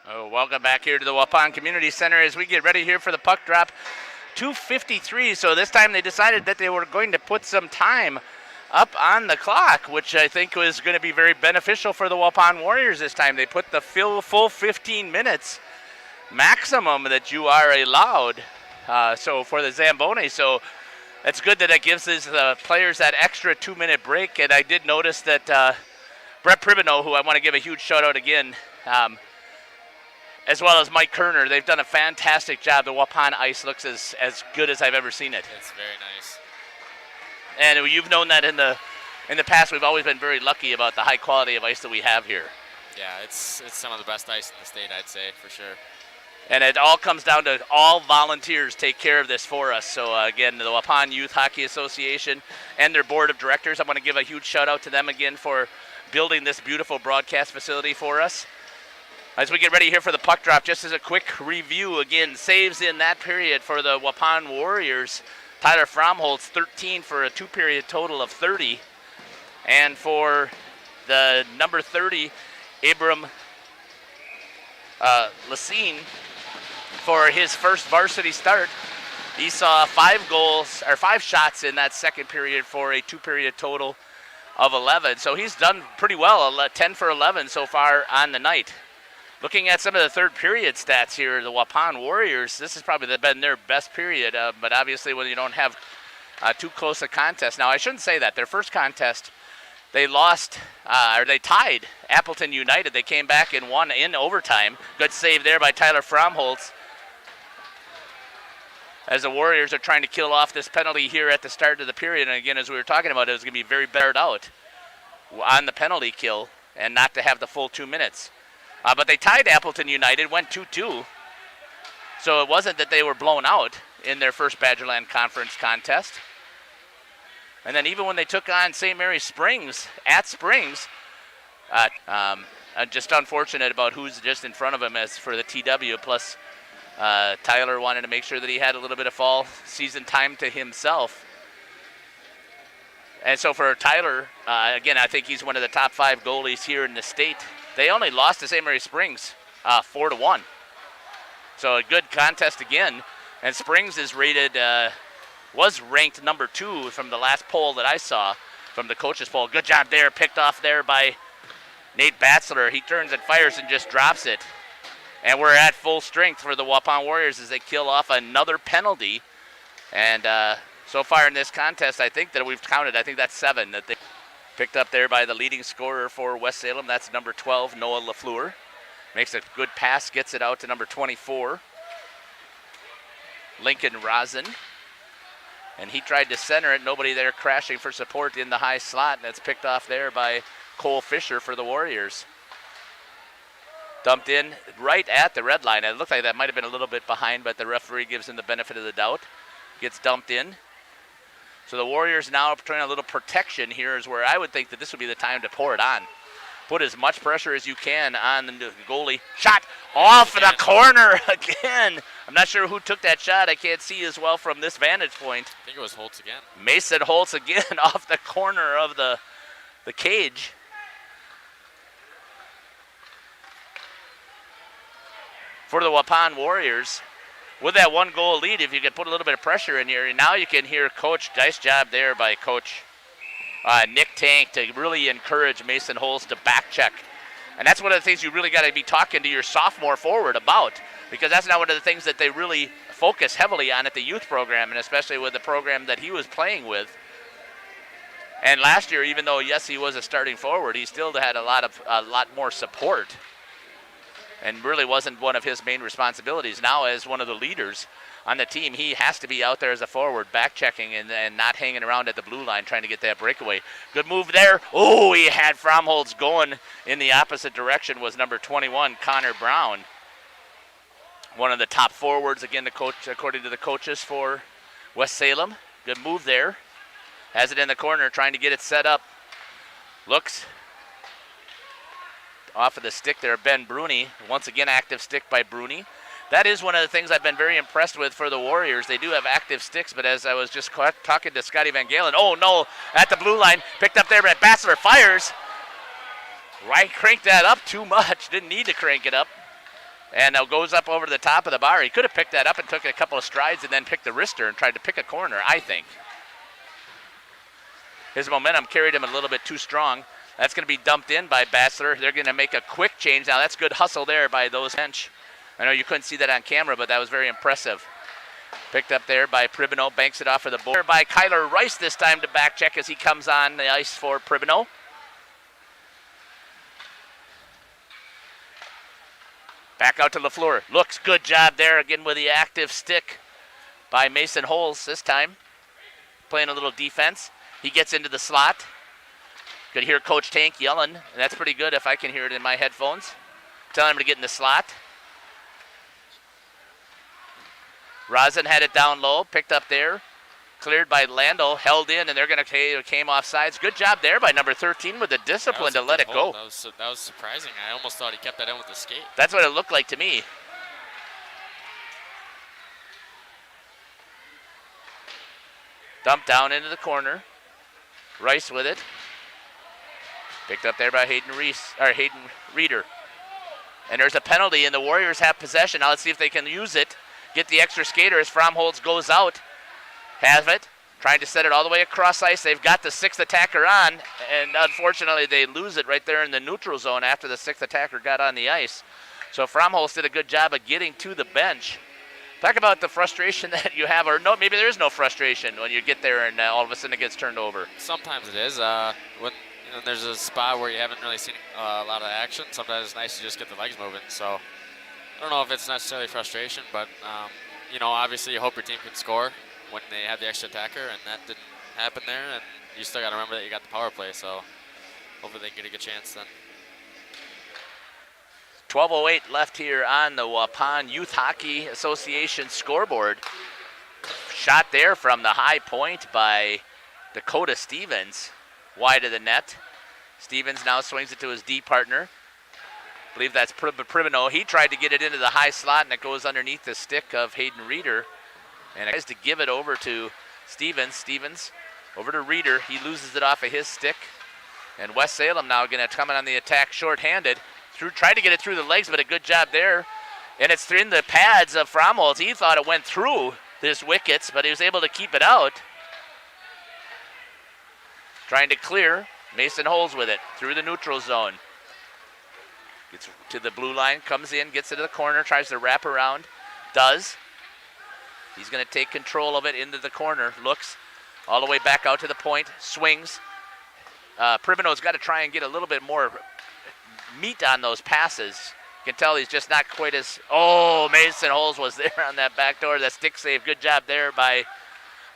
Speaker 1: Welcome back here to the Waupun Community Center as we get ready here for the puck drop. 2:53, so this time they decided that they were going to put some time up on the clock, which I think was going to be very beneficial for the Waupun Warriors this time. They put the full 15 minutes maximum that you are allowed so for the Zamboni. So it's good that it gives these players that extra 2-minute break. And I did notice that Brett Pribino, who I want to give a huge shout out again, as well as Mike Kerner, they've done a fantastic job. The Waupun ice looks as good as I've ever seen it.
Speaker 2: It's very nice.
Speaker 1: And you've known that in the past, we've always been very lucky about the high quality of ice that we have here.
Speaker 2: Yeah, it's some of the best ice in the state, I'd say, for sure.
Speaker 1: And it all comes down to all volunteers take care of this for us. So, again, the Waupun Youth Hockey Association and their board of directors, I want to give a huge shout-out to them again for building this beautiful broadcast facility for us. As we get ready here for the puck drop, just as a quick review, again, saves in that period for the Waupun Warriors. Tyler Fromholtz, 13 for a 2-period total of 30. And for the number 30, Abram Lacine, for his first varsity start, he saw 5 shots in that second period for a 2-period total of 11. So he's done pretty well, 10 for 11 so far on the night. Looking at some of the third period stats here, the Waupun Warriors, this has probably been their best period, but obviously when you don't have too close a contest. Now, I shouldn't say that. Their first contest, they lost, or they tied Appleton United. They came back and won in overtime. Good save there by Tyler Fromholtz, as the Warriors are trying to kill off this penalty here at the start of the period. And again, as we were talking about, it was going to be very bared out on the penalty kill and not to have the full 2 minutes. But they tied Appleton United, went 2-2. So it wasn't that they were blown out in their first Badgerland Conference contest. And then even when they took on St. Mary's Springs, at Springs, just unfortunate about who's just in front of him as for the TW. Plus, Tyler wanted to make sure that he had a little bit of fall season time to himself. And so for Tyler, again, I think he's one of the top 5 goalies here in the state. They only lost to St. Mary Springs 4-1. So a good contest again. And Springs is was ranked number 2 from the last poll that I saw from the coaches poll. Good job there, picked off there by Nate Batzler. He turns and fires and just drops it. And we're at full strength for the Waupun Warriors as they kill off another penalty. And so far in this contest, I think that we've counted, I think that's 7 that they picked up there by the leading scorer for West Salem. That's number 12, Noah LaFleur. Makes a good pass, gets it out to number 24, Lincoln Rosin. And he tried to center it. Nobody there crashing for support in the high slot. And that's picked off there by Cole Fisher for the Warriors. Dumped in right at the red line. It looked like that might have been a little bit behind, but the referee gives him the benefit of the doubt. Gets dumped in. So the Warriors now trying a little protection here is where I would think that this would be the time to pour it on. Put as much pressure as you can on the goalie. Shot off the corner again. I'm not sure who took that shot. I can't see as well from this vantage point.
Speaker 2: I think it was Holtz again.
Speaker 1: Mason Holtz again off the corner of the cage. For the Waupun Warriors, with that 1-goal lead, if you can put a little bit of pressure in here, now you can hear Coach, nice job there by Coach Nick Tank to really encourage Mason Holtz to back check. And that's one of the things you really got to be talking to your sophomore forward about, because that's not one of the things that they really focus heavily on at the youth program, and especially with the program that he was playing with. And last year, even though, yes, he was a starting forward, he still had a lot more support. And really wasn't one of his main responsibilities. Now, as one of the leaders on the team, he has to be out there as a forward, back checking and not hanging around at the blue line trying to get that breakaway. Good move there. Oh, he had Fromholtz going in the opposite direction was number 21, Connor Brown. One of the top forwards, again, the coach, according to the coaches for West Salem. Good move there. Has it in the corner, trying to get it set up. Looks off of the stick there, Ben Bruni. Once again, active stick by Bruni. That is one of the things I've been very impressed with for the Warriors. They do have active sticks, but as I was just talking to Scotty Van Galen, oh no, at the blue line, picked up there by Bassler, fires. Right, cranked that up too much. Didn't need to crank it up. And now goes up over the top of the bar. He could have picked that up and took a couple of strides and then picked the wrister and tried to pick a corner, I think. His momentum carried him a little bit too strong. That's going to be dumped in by Bassler. They're going to make a quick change. Now, that's good hustle there by those bench. I know you couldn't see that on camera, but that was very impressive. Picked up there by Pribino, banks it off of the board by Kyler Rice this time to back check as he comes on the ice for Pribino. Back out to LaFleur. Looks, good job there again with the active stick by Mason Holes this time. Playing a little defense. He gets into the slot. Could hear Coach Tank yelling, and that's pretty good if I can hear it in my headphones. Telling him to get in the slot. Rosin had it down low, picked up there. Cleared by Lando, held in, and they're going to came off sides. Good job there by number 13 with the discipline to let it go.
Speaker 2: That was surprising. I almost thought he kept that in with the skate.
Speaker 1: That's what it looked like to me. Dumped down into the corner. Rice with it. Picked up there by Hayden Reeder. And there's a penalty, and the Warriors have possession. Now let's see if they can use it. Get the extra skater as Fromholz goes out. Have it. Trying to set it all the way across ice. They've got the sixth attacker on, and unfortunately they lose it right there in the neutral zone after the sixth attacker got on the ice. So Fromholz did a good job of getting to the bench. Talk about the frustration that you have, or no, maybe there is no frustration when you get there and all of a sudden it gets turned over.
Speaker 2: Sometimes it is. When there's a spot where you haven't really seen a lot of action, sometimes it's nice to just get the legs moving. So I don't know if it's necessarily frustration, but obviously you hope your team can score when they have the extra attacker, and that didn't happen there. And you still got to remember that you got the power play, so hopefully they can get a good chance then.
Speaker 1: 12:08 left here on the Waupun Youth Hockey Association scoreboard. Shot there from the high point by Dakota Stevens, wide of the net. Stevens now swings it to his D partner. I believe that's Pribino. He tried to get it into the high slot, and it goes underneath the stick of Hayden Reeder. And it tries to give it over to Stevens. Stevens over to Reeder. He loses it off of his stick. And West Salem now going to come in on the attack shorthanded. Tried to get it through the legs, but a good job there. And it's in the pads of Fromholz. He thought it went through his wickets, but he was able to keep it out. Trying to clear. Mason Holes with it through the neutral zone. Gets to the blue line, comes in, gets it to the corner, tries to wrap around. Does. He's going to take control of it into the corner. Looks all the way back out to the point. Swings. Pribino's got to try and get a little bit more meat on those passes. You can tell he's just not quite as... Oh, Mason Holes was there on that back door. That stick save. Good job there by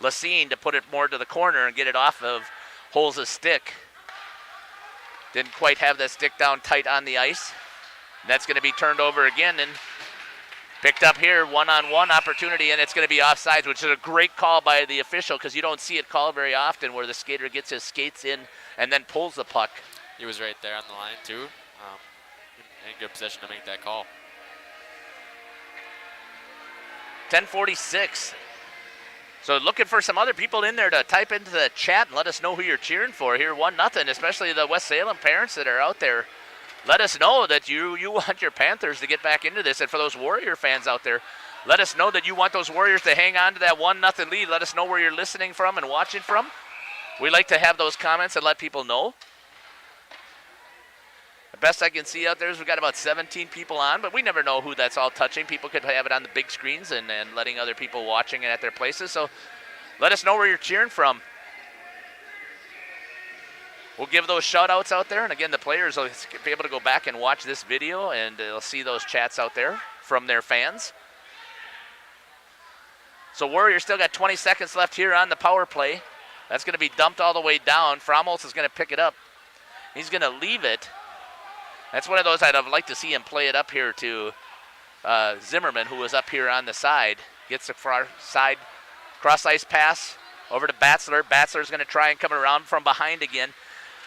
Speaker 1: Lacine to put it more to the corner and get it off of Holes' stick. Didn't quite have that stick down tight on the ice. And that's going to be turned over again and picked up here, one-on-one opportunity, and it's going to be offsides, which is a great call by the official because you don't see it called very often where the skater gets his skates in and then pulls the puck.
Speaker 2: He was right there on the line, too. In good position to make that call.
Speaker 1: 10:46. So looking for some other people in there to type into the chat and let us know who you're cheering for here. 1-0, especially the West Salem parents that are out there. Let us know that you want your Panthers to get back into this. And for those Warrior fans out there, let us know that you want those Warriors to hang on to that 1-0 lead. Let us know where you're listening from and watching from. We like to have those comments and let people know. The best I can see out there is we've got about 17 people on, but we never know who that's all touching. People could have it on the big screens and letting other people watching it at their places. So let us know where you're cheering from. We'll give those shout-outs out there. And again, the players will be able to go back and watch this video, and they'll see those chats out there from their fans. So Warriors still got 20 seconds left here on the power play. That's going to be dumped all the way down. Fromholz is going to pick it up. He's going to leave it. That's one of those I'd have liked to see him play it up here to Zimmerman, who was up here on the side. Gets the far side cross-ice pass over to Batzler. Batzler's going to try and come around from behind again.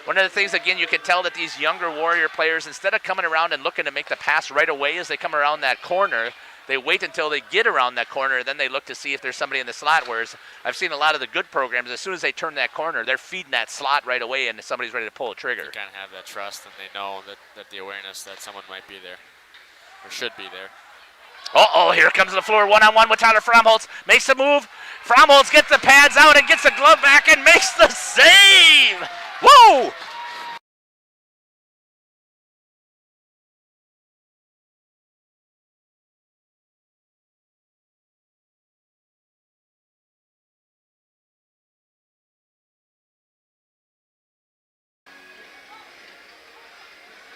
Speaker 1: One of the things, again, you can tell that these younger Warrior players, instead of coming around and looking to make the pass right away as they come around that corner, they wait until they get around that corner, then they look to see if there's somebody in the slot, whereas I've seen a lot of the good programs, as soon as they turn that corner, they're feeding that slot right away and somebody's ready to pull a trigger.
Speaker 2: You kind of have that trust and they know that the awareness that someone might be there. or should be there.
Speaker 1: Uh-oh, here comes the floor, one-on-one with Tyler Fromholtz. Makes the move. Fromholtz gets the pads out and gets the glove back and makes the save. Woo!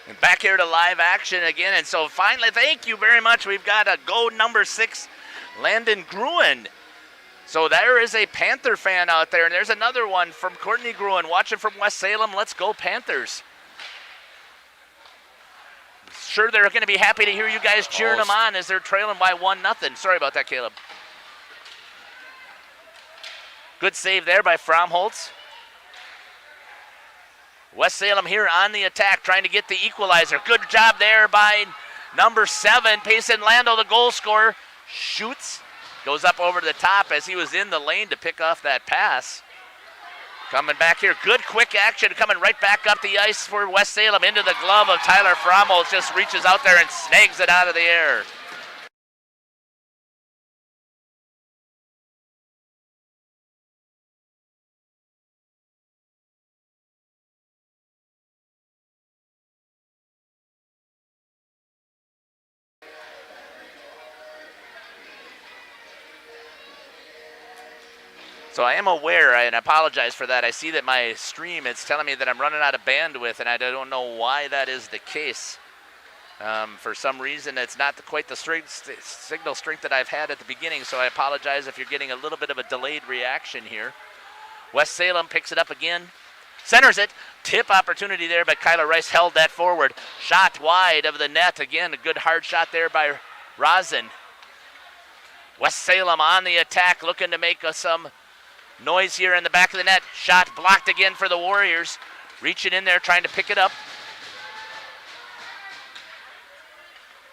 Speaker 1: And back here to live action again. And so finally, thank you very much. We've got a go number 6, Landon Gruen. So there is a Panther fan out there. And there's another one from Courtney Gruen watching from West Salem. Let's go Panthers. Sure, they're going to be happy to hear you guys cheering them on as they're trailing by 1-0. Sorry about that, Caleb. Good save there by Fromholtz. West Salem here on the attack, trying to get the equalizer. Good job there by number 7, Payson Lando, the goal scorer. Shoots, goes up over the top as he was in the lane to pick off that pass. Coming back here, good quick action, coming right back up the ice for West Salem into the glove of Tyler Fromholtz. Just reaches out there and snags it out of the air. So I am aware, and I apologize for that. I see that my stream, it's telling me that I'm running out of bandwidth, and I don't know why that is the case. For some reason, it's not quite the signal strength that I've had at the beginning, so I apologize if you're getting a little bit of a delayed reaction here. West Salem picks it up again, centers it. Tip opportunity there, but Kyler Rice held that forward. Shot wide of the net. Again, a good hard shot there by Rosen. West Salem on the attack, looking to make some noise here in the back of the net. Shot blocked again for the Warriors. Reaching in there, trying to pick it up.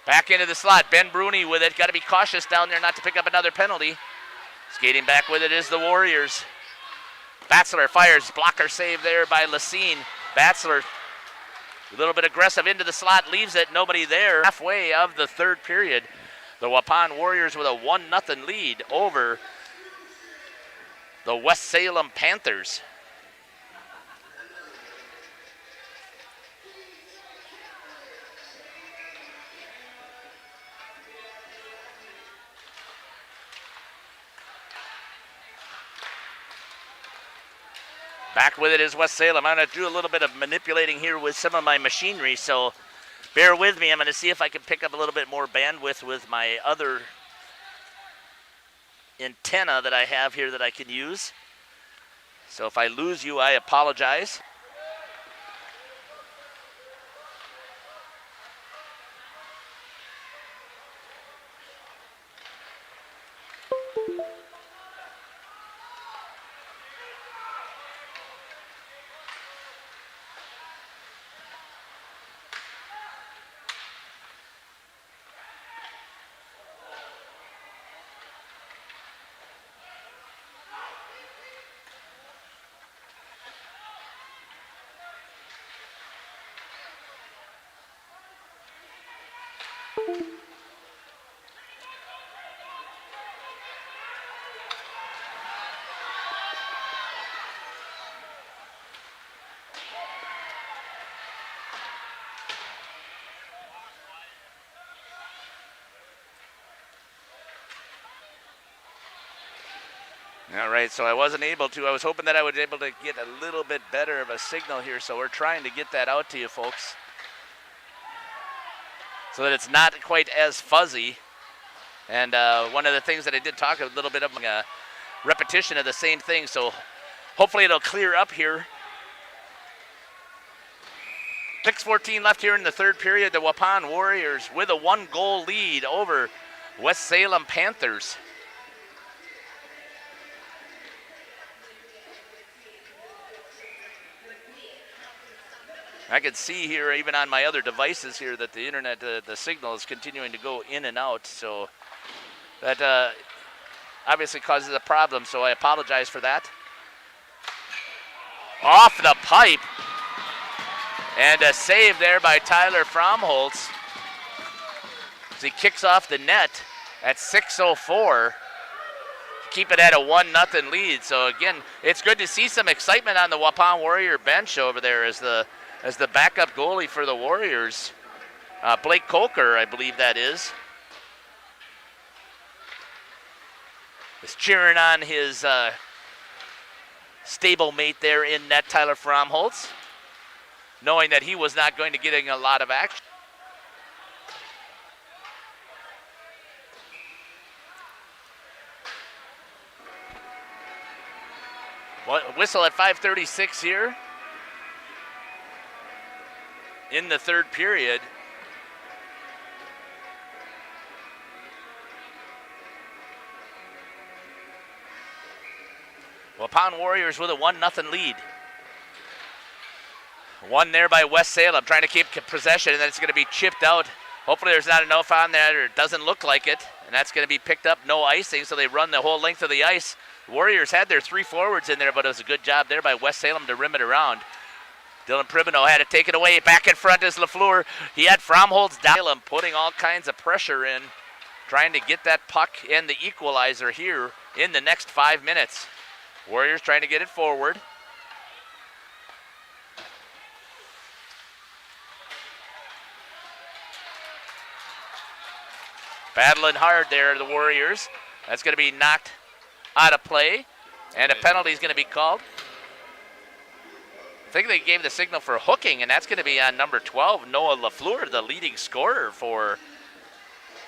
Speaker 1: Back into the slot. Ben Bruni with it. Got to be cautious down there not to pick up another penalty. Skating back with it is the Warriors. Batzler fires. Blocker save there by Lacine. Batzler, a little bit aggressive into the slot. Leaves it. Nobody there. Halfway of the third period. The Waupun Warriors with a 1-0 lead over the West Salem Panthers. Back with it is West Salem. I'm going to do a little bit of manipulating here with some of my machinery, so bear with me. I'm going to see if I can pick up a little bit more bandwidth with my other antenna that I have here that I can use. So if I lose you, I apologize. All right, so I wasn't able to. I was hoping that I would be able to get a little bit better of a signal here, so we're trying to get that out to you folks so that it's not quite as fuzzy. And one of the things that I did talk a little bit of a repetition of the same thing, so hopefully it'll clear up here. 6:14 left here in the third period. The Waupun Warriors with a 1-goal lead over West Salem Panthers. I can see here, even on my other devices here, that the internet, the signal is continuing to go in and out. So that obviously causes a problem, so I apologize for that. Off the pipe. And a save there by Tyler Fromholtz. as he kicks off the net at 6:04. Keep it at a 1-0 lead. So again, it's good to see some excitement on the Waupun Warrior bench over there as the backup goalie for the Warriors, Blake Coker, I believe that is cheering on his stablemate there in net, Tyler Fromholtz, knowing that he was not going to get a lot of action. Whistle at 5:36 here in the third period. Waupun Warriors with a 1-0 lead. One there by West Salem, trying to keep possession, and then it's going to be chipped out. Hopefully there's not enough on that, or it doesn't look like it, and that's going to be picked up. No icing, so they run the whole length of the ice. The Warriors had their 3 forwards in there, but it was a good job there by West Salem to rim it around. Dylan Pribino had to take it away. Back in front is LaFleur. He had Fromholtz down, putting all kinds of pressure in, trying to get that puck and the equalizer here in the next 5 minutes. Warriors trying to get it forward. Battling hard there, the Warriors. That's going to be knocked out of play, and a penalty is going to be called. I think they gave the signal for hooking, and that's going to be on number 12, Noah LaFleur, the leading scorer for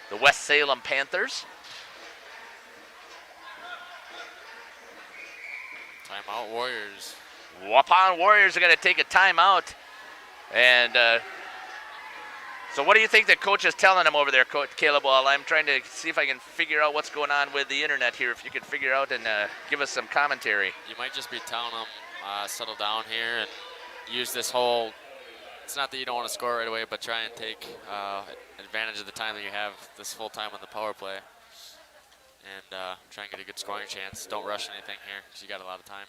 Speaker 1: the West Salem Panthers.
Speaker 2: Timeout Warriors.
Speaker 1: Waupun Warriors are going to take a timeout. And so what do you think the coach is telling them over there, Caleb? Well, I'm trying to see if I can figure out what's going on with the internet here. If you could figure out and give us some commentary.
Speaker 2: You might just be telling them, settle down here and use this whole, it's not that you don't want to score right away, but try and take advantage of the time that you have this full time on the power play. And try and get a good scoring chance. Don't rush anything here because you got a lot of time.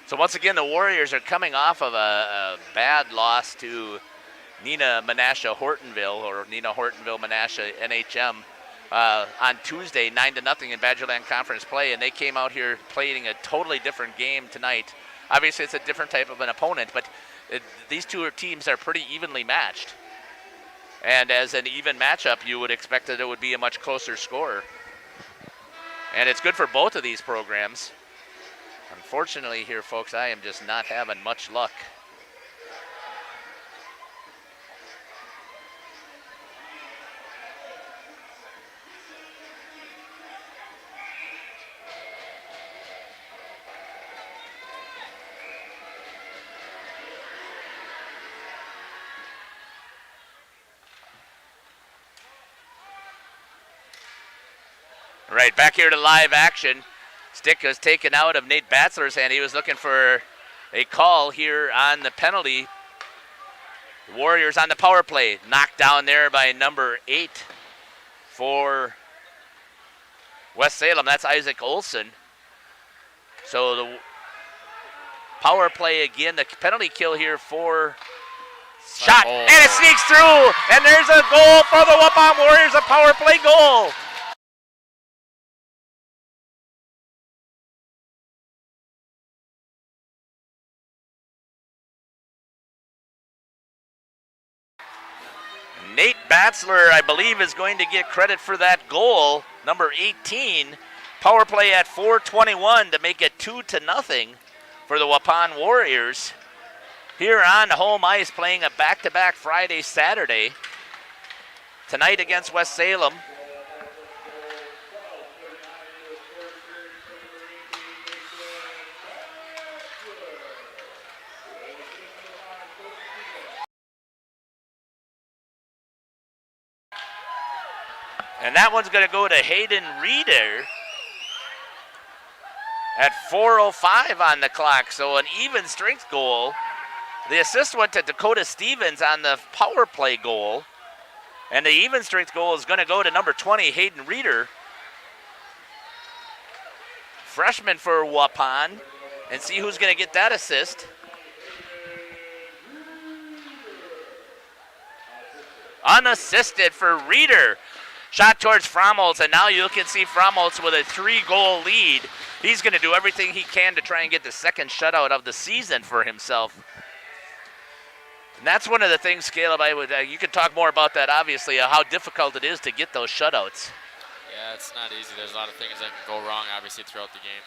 Speaker 1: So once again, the Warriors are coming off of a bad loss to Nina Menasha Hortonville, or Nina Hortonville Menasha NHM, on Tuesday, 9-0 in Badgerland Conference play, and they came out here playing a totally different game tonight. Obviously, it's a different type of an opponent, but these two teams are pretty evenly matched. And as an even matchup, you would expect that it would be a much closer score. And it's good for both of these programs. Unfortunately here, folks, I am just not having much luck. Right, back here to live action. Stick was taken out of Nate Batzler's hand. He was looking for a call here on the penalty. The Warriors on the power play. Knocked down there by number 8 for West Salem. That's Isaac Olson. So the power play again. The penalty kill here for shot. And it sneaks through. And there's a goal for the Waupun Warriors. A power play goal. Nate Batzler, I believe, is going to get credit for that goal. Number 18, power play at 4:21 to make it 2-0 for the Waupun Warriors. Here on home ice, playing a back-to-back Friday, Saturday. Tonight against West Salem. And that one's going to go to Hayden Reeder at 4:05 on the clock. So an even strength goal. The assist went to Dakota Stevens on the power play goal. And the even strength goal is going to go to number 20, Hayden Reeder, freshman for Waupun, and see who's going to get that assist. Unassisted for Reeder. Shot towards Fromholtz, and now you can see Fromholtz with a 3-goal lead. He's going to do everything he can to try and get the second shutout of the season for himself. And that's one of the things, Caleb, you could talk more about that, obviously, how difficult it is to get those shutouts.
Speaker 2: Yeah, it's not easy. There's a lot of things that can go wrong, obviously, throughout the game.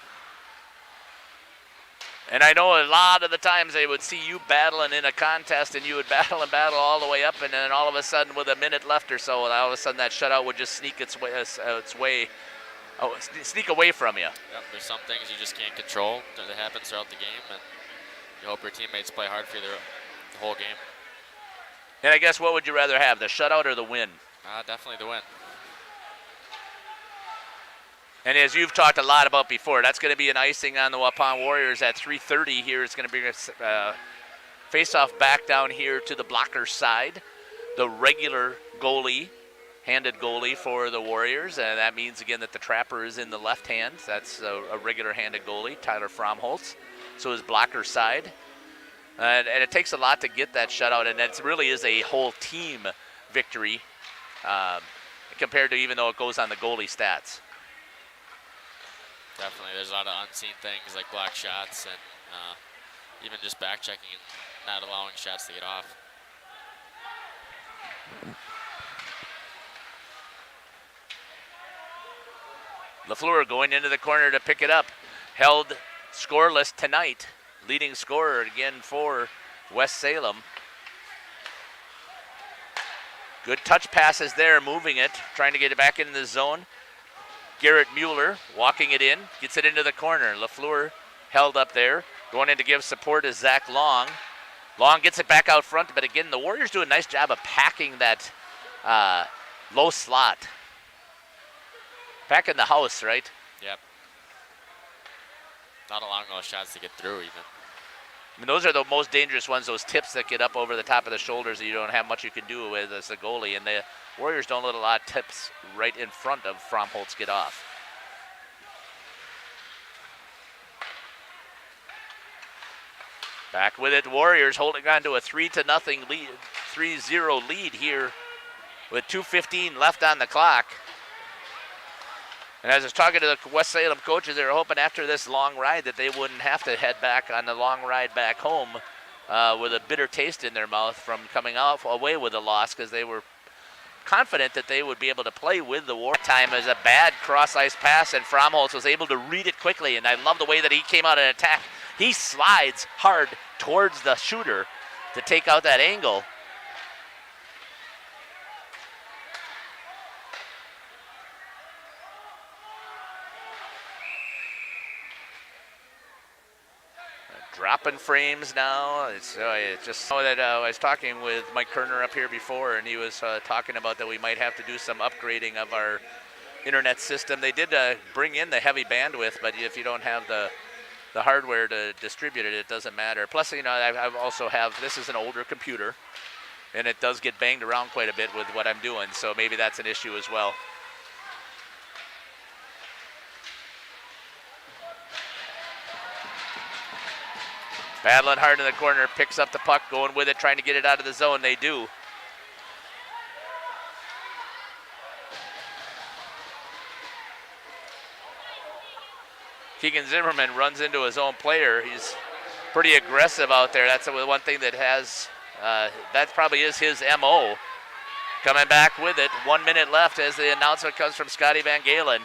Speaker 1: And I know a lot of the times they would see you battling in a contest, and you would battle and battle all the way up, and then all of a sudden, with a minute left or so, all of a sudden that shutout would just sneak sneak away from you.
Speaker 2: Yep, there's some things you just can't control that happens throughout the game, and you hope your teammates play hard for you the whole game.
Speaker 1: And I guess what would you rather have, the shutout or the win?
Speaker 2: Definitely the win.
Speaker 1: And as you've talked a lot about before, that's going to be an icing on the Waupun Warriors at 3:30 here. It's going to be a face-off back down here to the blocker side. The regular goalie, handed goalie for the Warriors, and that means again that the trapper is in the left hand. That's a regular handed goalie, Tyler Fromholtz. So his blocker side. And it takes a lot to get that shutout, and it really is a whole team victory compared to even though it goes on the goalie stats.
Speaker 2: Definitely, there's a lot of unseen things like block shots and even just back checking and not allowing shots to get off.
Speaker 1: LaFleur going into the corner to pick it up. Held scoreless tonight. Leading scorer again for West Salem. Good touch passes there, moving it, trying to get it back into the zone. Garrett Mueller walking it in, gets it into the corner. LaFleur held up there. Going in to give support is Zach Long. Long gets it back out front, but again, the Warriors do a nice job of packing that low slot. Back in the house, right?
Speaker 2: Yep. Not allowing those shots to get through even.
Speaker 1: I mean, those are the most dangerous ones, those tips that get up over the top of the shoulders that you don't have much you can do with as a goalie. And the Warriors don't let a lot of tips right in front of Fromholtz get off. Back with it, Warriors holding on to a 3-0 lead, 3-0 lead here with 2:15 left on the clock. And as I was talking to the West Salem coaches, they were hoping after this long ride that they wouldn't have to head back on the long ride back home with a bitter taste in their mouth from coming away with a loss, because they were confident that they would be able to play with the War. Time as a bad cross-ice pass, and Fromholtz was able to read it quickly, and I love the way that he came out and attack. He slides hard towards the shooter to take out that angle. Dropping frames now. It's just so that I was talking with Mike Kerner up here before, and he was talking about that we might have to do some upgrading of our internet system. They did bring in the heavy bandwidth, but if you don't have the hardware to distribute it, it doesn't matter. Plus, you know, I also have, this is an older computer, and it does get banged around quite a bit with what I'm doing, so maybe that's an issue as well. Battling hard in the corner, picks up the puck, going with it, trying to get it out of the zone. They do. Keegan Zimmerman runs into his own player. He's pretty aggressive out there. That's the one thing that has, that probably is his MO. Coming back with it, 1 minute left as the announcement comes from Scotty Van Galen.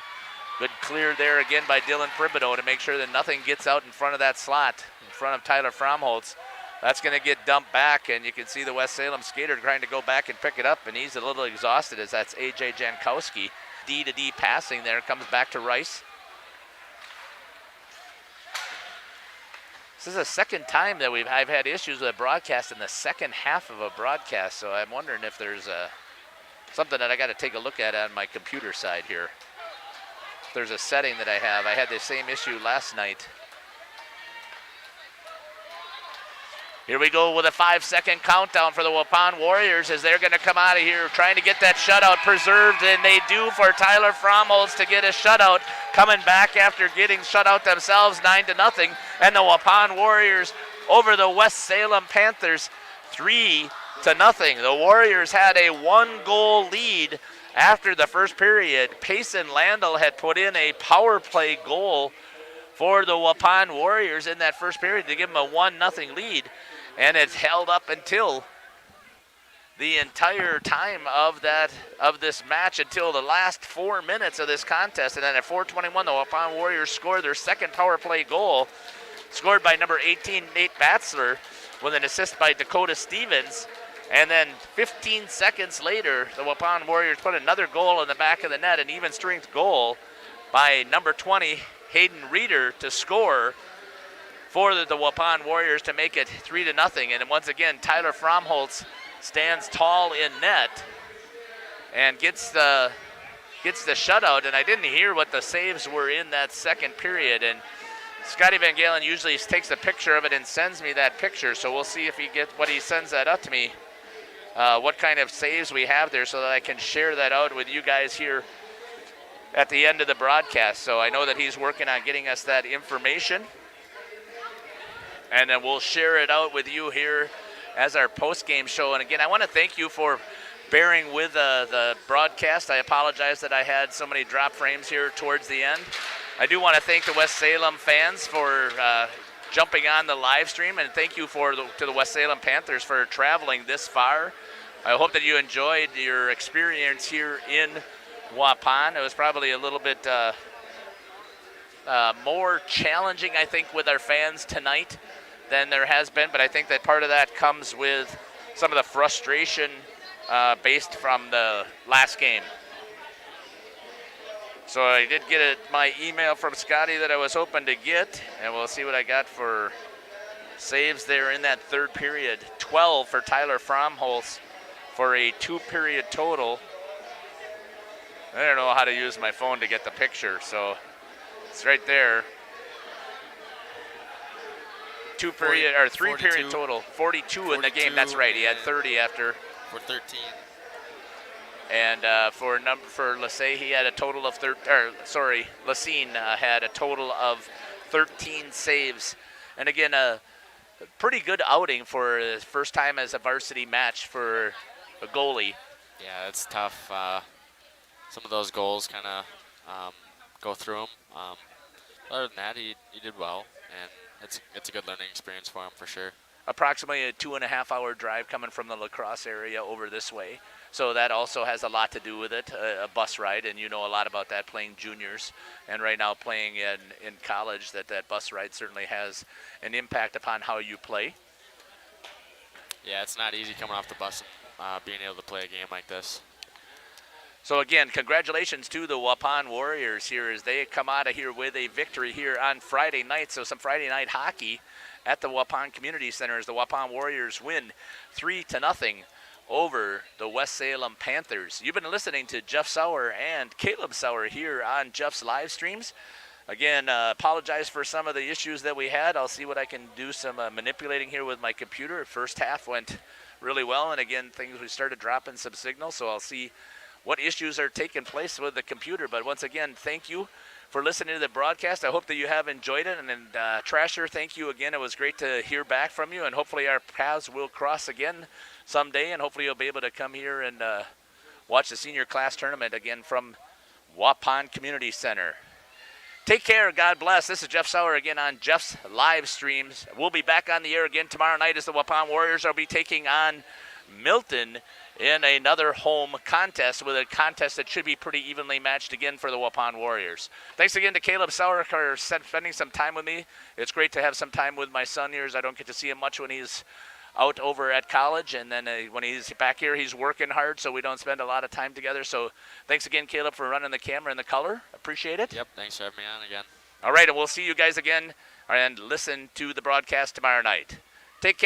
Speaker 1: Good clear there again by Dylan Pribido to make sure that nothing gets out in front of that slot, in front of Tyler Fromholtz. That's going to get dumped back, and you can see the West Salem skater trying to go back and pick it up, and he's a little exhausted as that's A.J. Jankowski. D-to-D passing there, comes back to Rice. This is the second time that I've had issues with a broadcast in the second half of a broadcast, so I'm wondering if there's something that I got to take a look at on my computer side here. There's a setting that I have. I had the same issue last night. Here we go with a 5-second countdown for the Waupun Warriors as they're going to come out of here trying to get that shutout preserved, and they do for Tyler Fromholz to get a shutout, coming back after getting shut out themselves 9-0, and the Waupun Warriors over the West Salem Panthers 3-0. The Warriors had a 1-goal lead after the first period. Payson Landell had put in a power play goal for the Waupun Warriors in that first period to give them a 1-0 lead. And it's held up until the entire time of this match, until the last 4 minutes of this contest. And then at 4:21, the Waupun Warriors scored their second power play goal, scored by number 18, Nate Batzler, with an assist by Dakota Stevens. And then 15 seconds later, the Waupun Warriors put another goal in the back of the net, an even strength goal by number 20, Hayden Reeder, to score for the Waupun Warriors to make it 3-0. And once again, Tyler Fromholz stands tall in net and gets the shutout. And I didn't hear what the saves were in that second period. And Scotty Van Galen usually takes a picture of it and sends me that picture. So we'll see if he sends that up to me, what kind of saves we have there, so that I can share that out with you guys here at the end of the broadcast. So I know that he's working on getting us that information. And then we'll share it out with you here as our post-game show. And again, I want to thank you for bearing with the broadcast. I apologize that I had so many drop frames here towards the end. I do want to thank the West Salem fans for jumping on the live stream, and thank you to the West Salem Panthers for traveling this far. I hope that you enjoyed your experience here in Waupun. It was probably a little bit more challenging, I think, with our fans tonight than there has been, but I think that part of that comes with some of the frustration based from the last game. So I did get my email from Scotty that I was hoping to get, and we'll see what I got for saves there in that third period. 12 for Tyler Fromholz for a 2-period total. I don't know how to use my phone to get the picture, so it's right there. 3-period total. 42 in the game. That's right. He had 30 after.
Speaker 2: For 13.
Speaker 1: And for Lassay, he had a total of Lacine had a total of 13 saves. And again, a pretty good outing for his first time as a varsity match for a goalie.
Speaker 2: Yeah, it's tough. Some of those goals kind of go through him. Other than that, he did well, and it's a good learning experience for him for sure.
Speaker 1: Approximately a 2.5-hour drive coming from the La Crosse area over this way. So that also has a lot to do with it, a bus ride, and you know a lot about that playing juniors. And right now playing in college, that bus ride certainly has an impact upon how you play.
Speaker 2: Yeah, it's not easy coming off the bus and being able to play a game like this.
Speaker 1: So again, congratulations to the Waupun Warriors here as they come out of here with a victory here on Friday night. So some Friday night hockey at the Waupun Community Center as the Waupun Warriors win 3-0 over the West Salem Panthers. You've been listening to Jeff Sauer and Caleb Sauer here on Jeff's live streams. Again, apologize for some of the issues that we had. I'll see what I can do some manipulating here with my computer. First half went really well, and again, we started dropping some signal, so I'll see what issues are taking place with the computer. But once again, thank you for listening to the broadcast. I hope that you have enjoyed it. And Trasher, thank you again. It was great to hear back from you, and hopefully our paths will cross again someday, and hopefully you'll be able to come here and watch the senior class tournament again from Waupun Community Center. Take care. God bless. This is Jeff Sauer again on Jeff's live streams. We'll be back on the air again tomorrow night as the Waupun Warriors will be taking on Milton in another home contest, with a contest that should be pretty evenly matched again for the Waupun Warriors. Thanks again to Caleb Sauer for spending some time with me. It's great to have some time with my son here, as I don't get to see him much when he's out over at college, and then when he's back here, he's working hard, so we don't spend a lot of time together. So thanks again, Caleb, for running the camera and the color. Appreciate it.
Speaker 2: Yep, thanks for having me on again.
Speaker 1: All right, and we'll see you guys again and listen to the broadcast tomorrow night. Take care.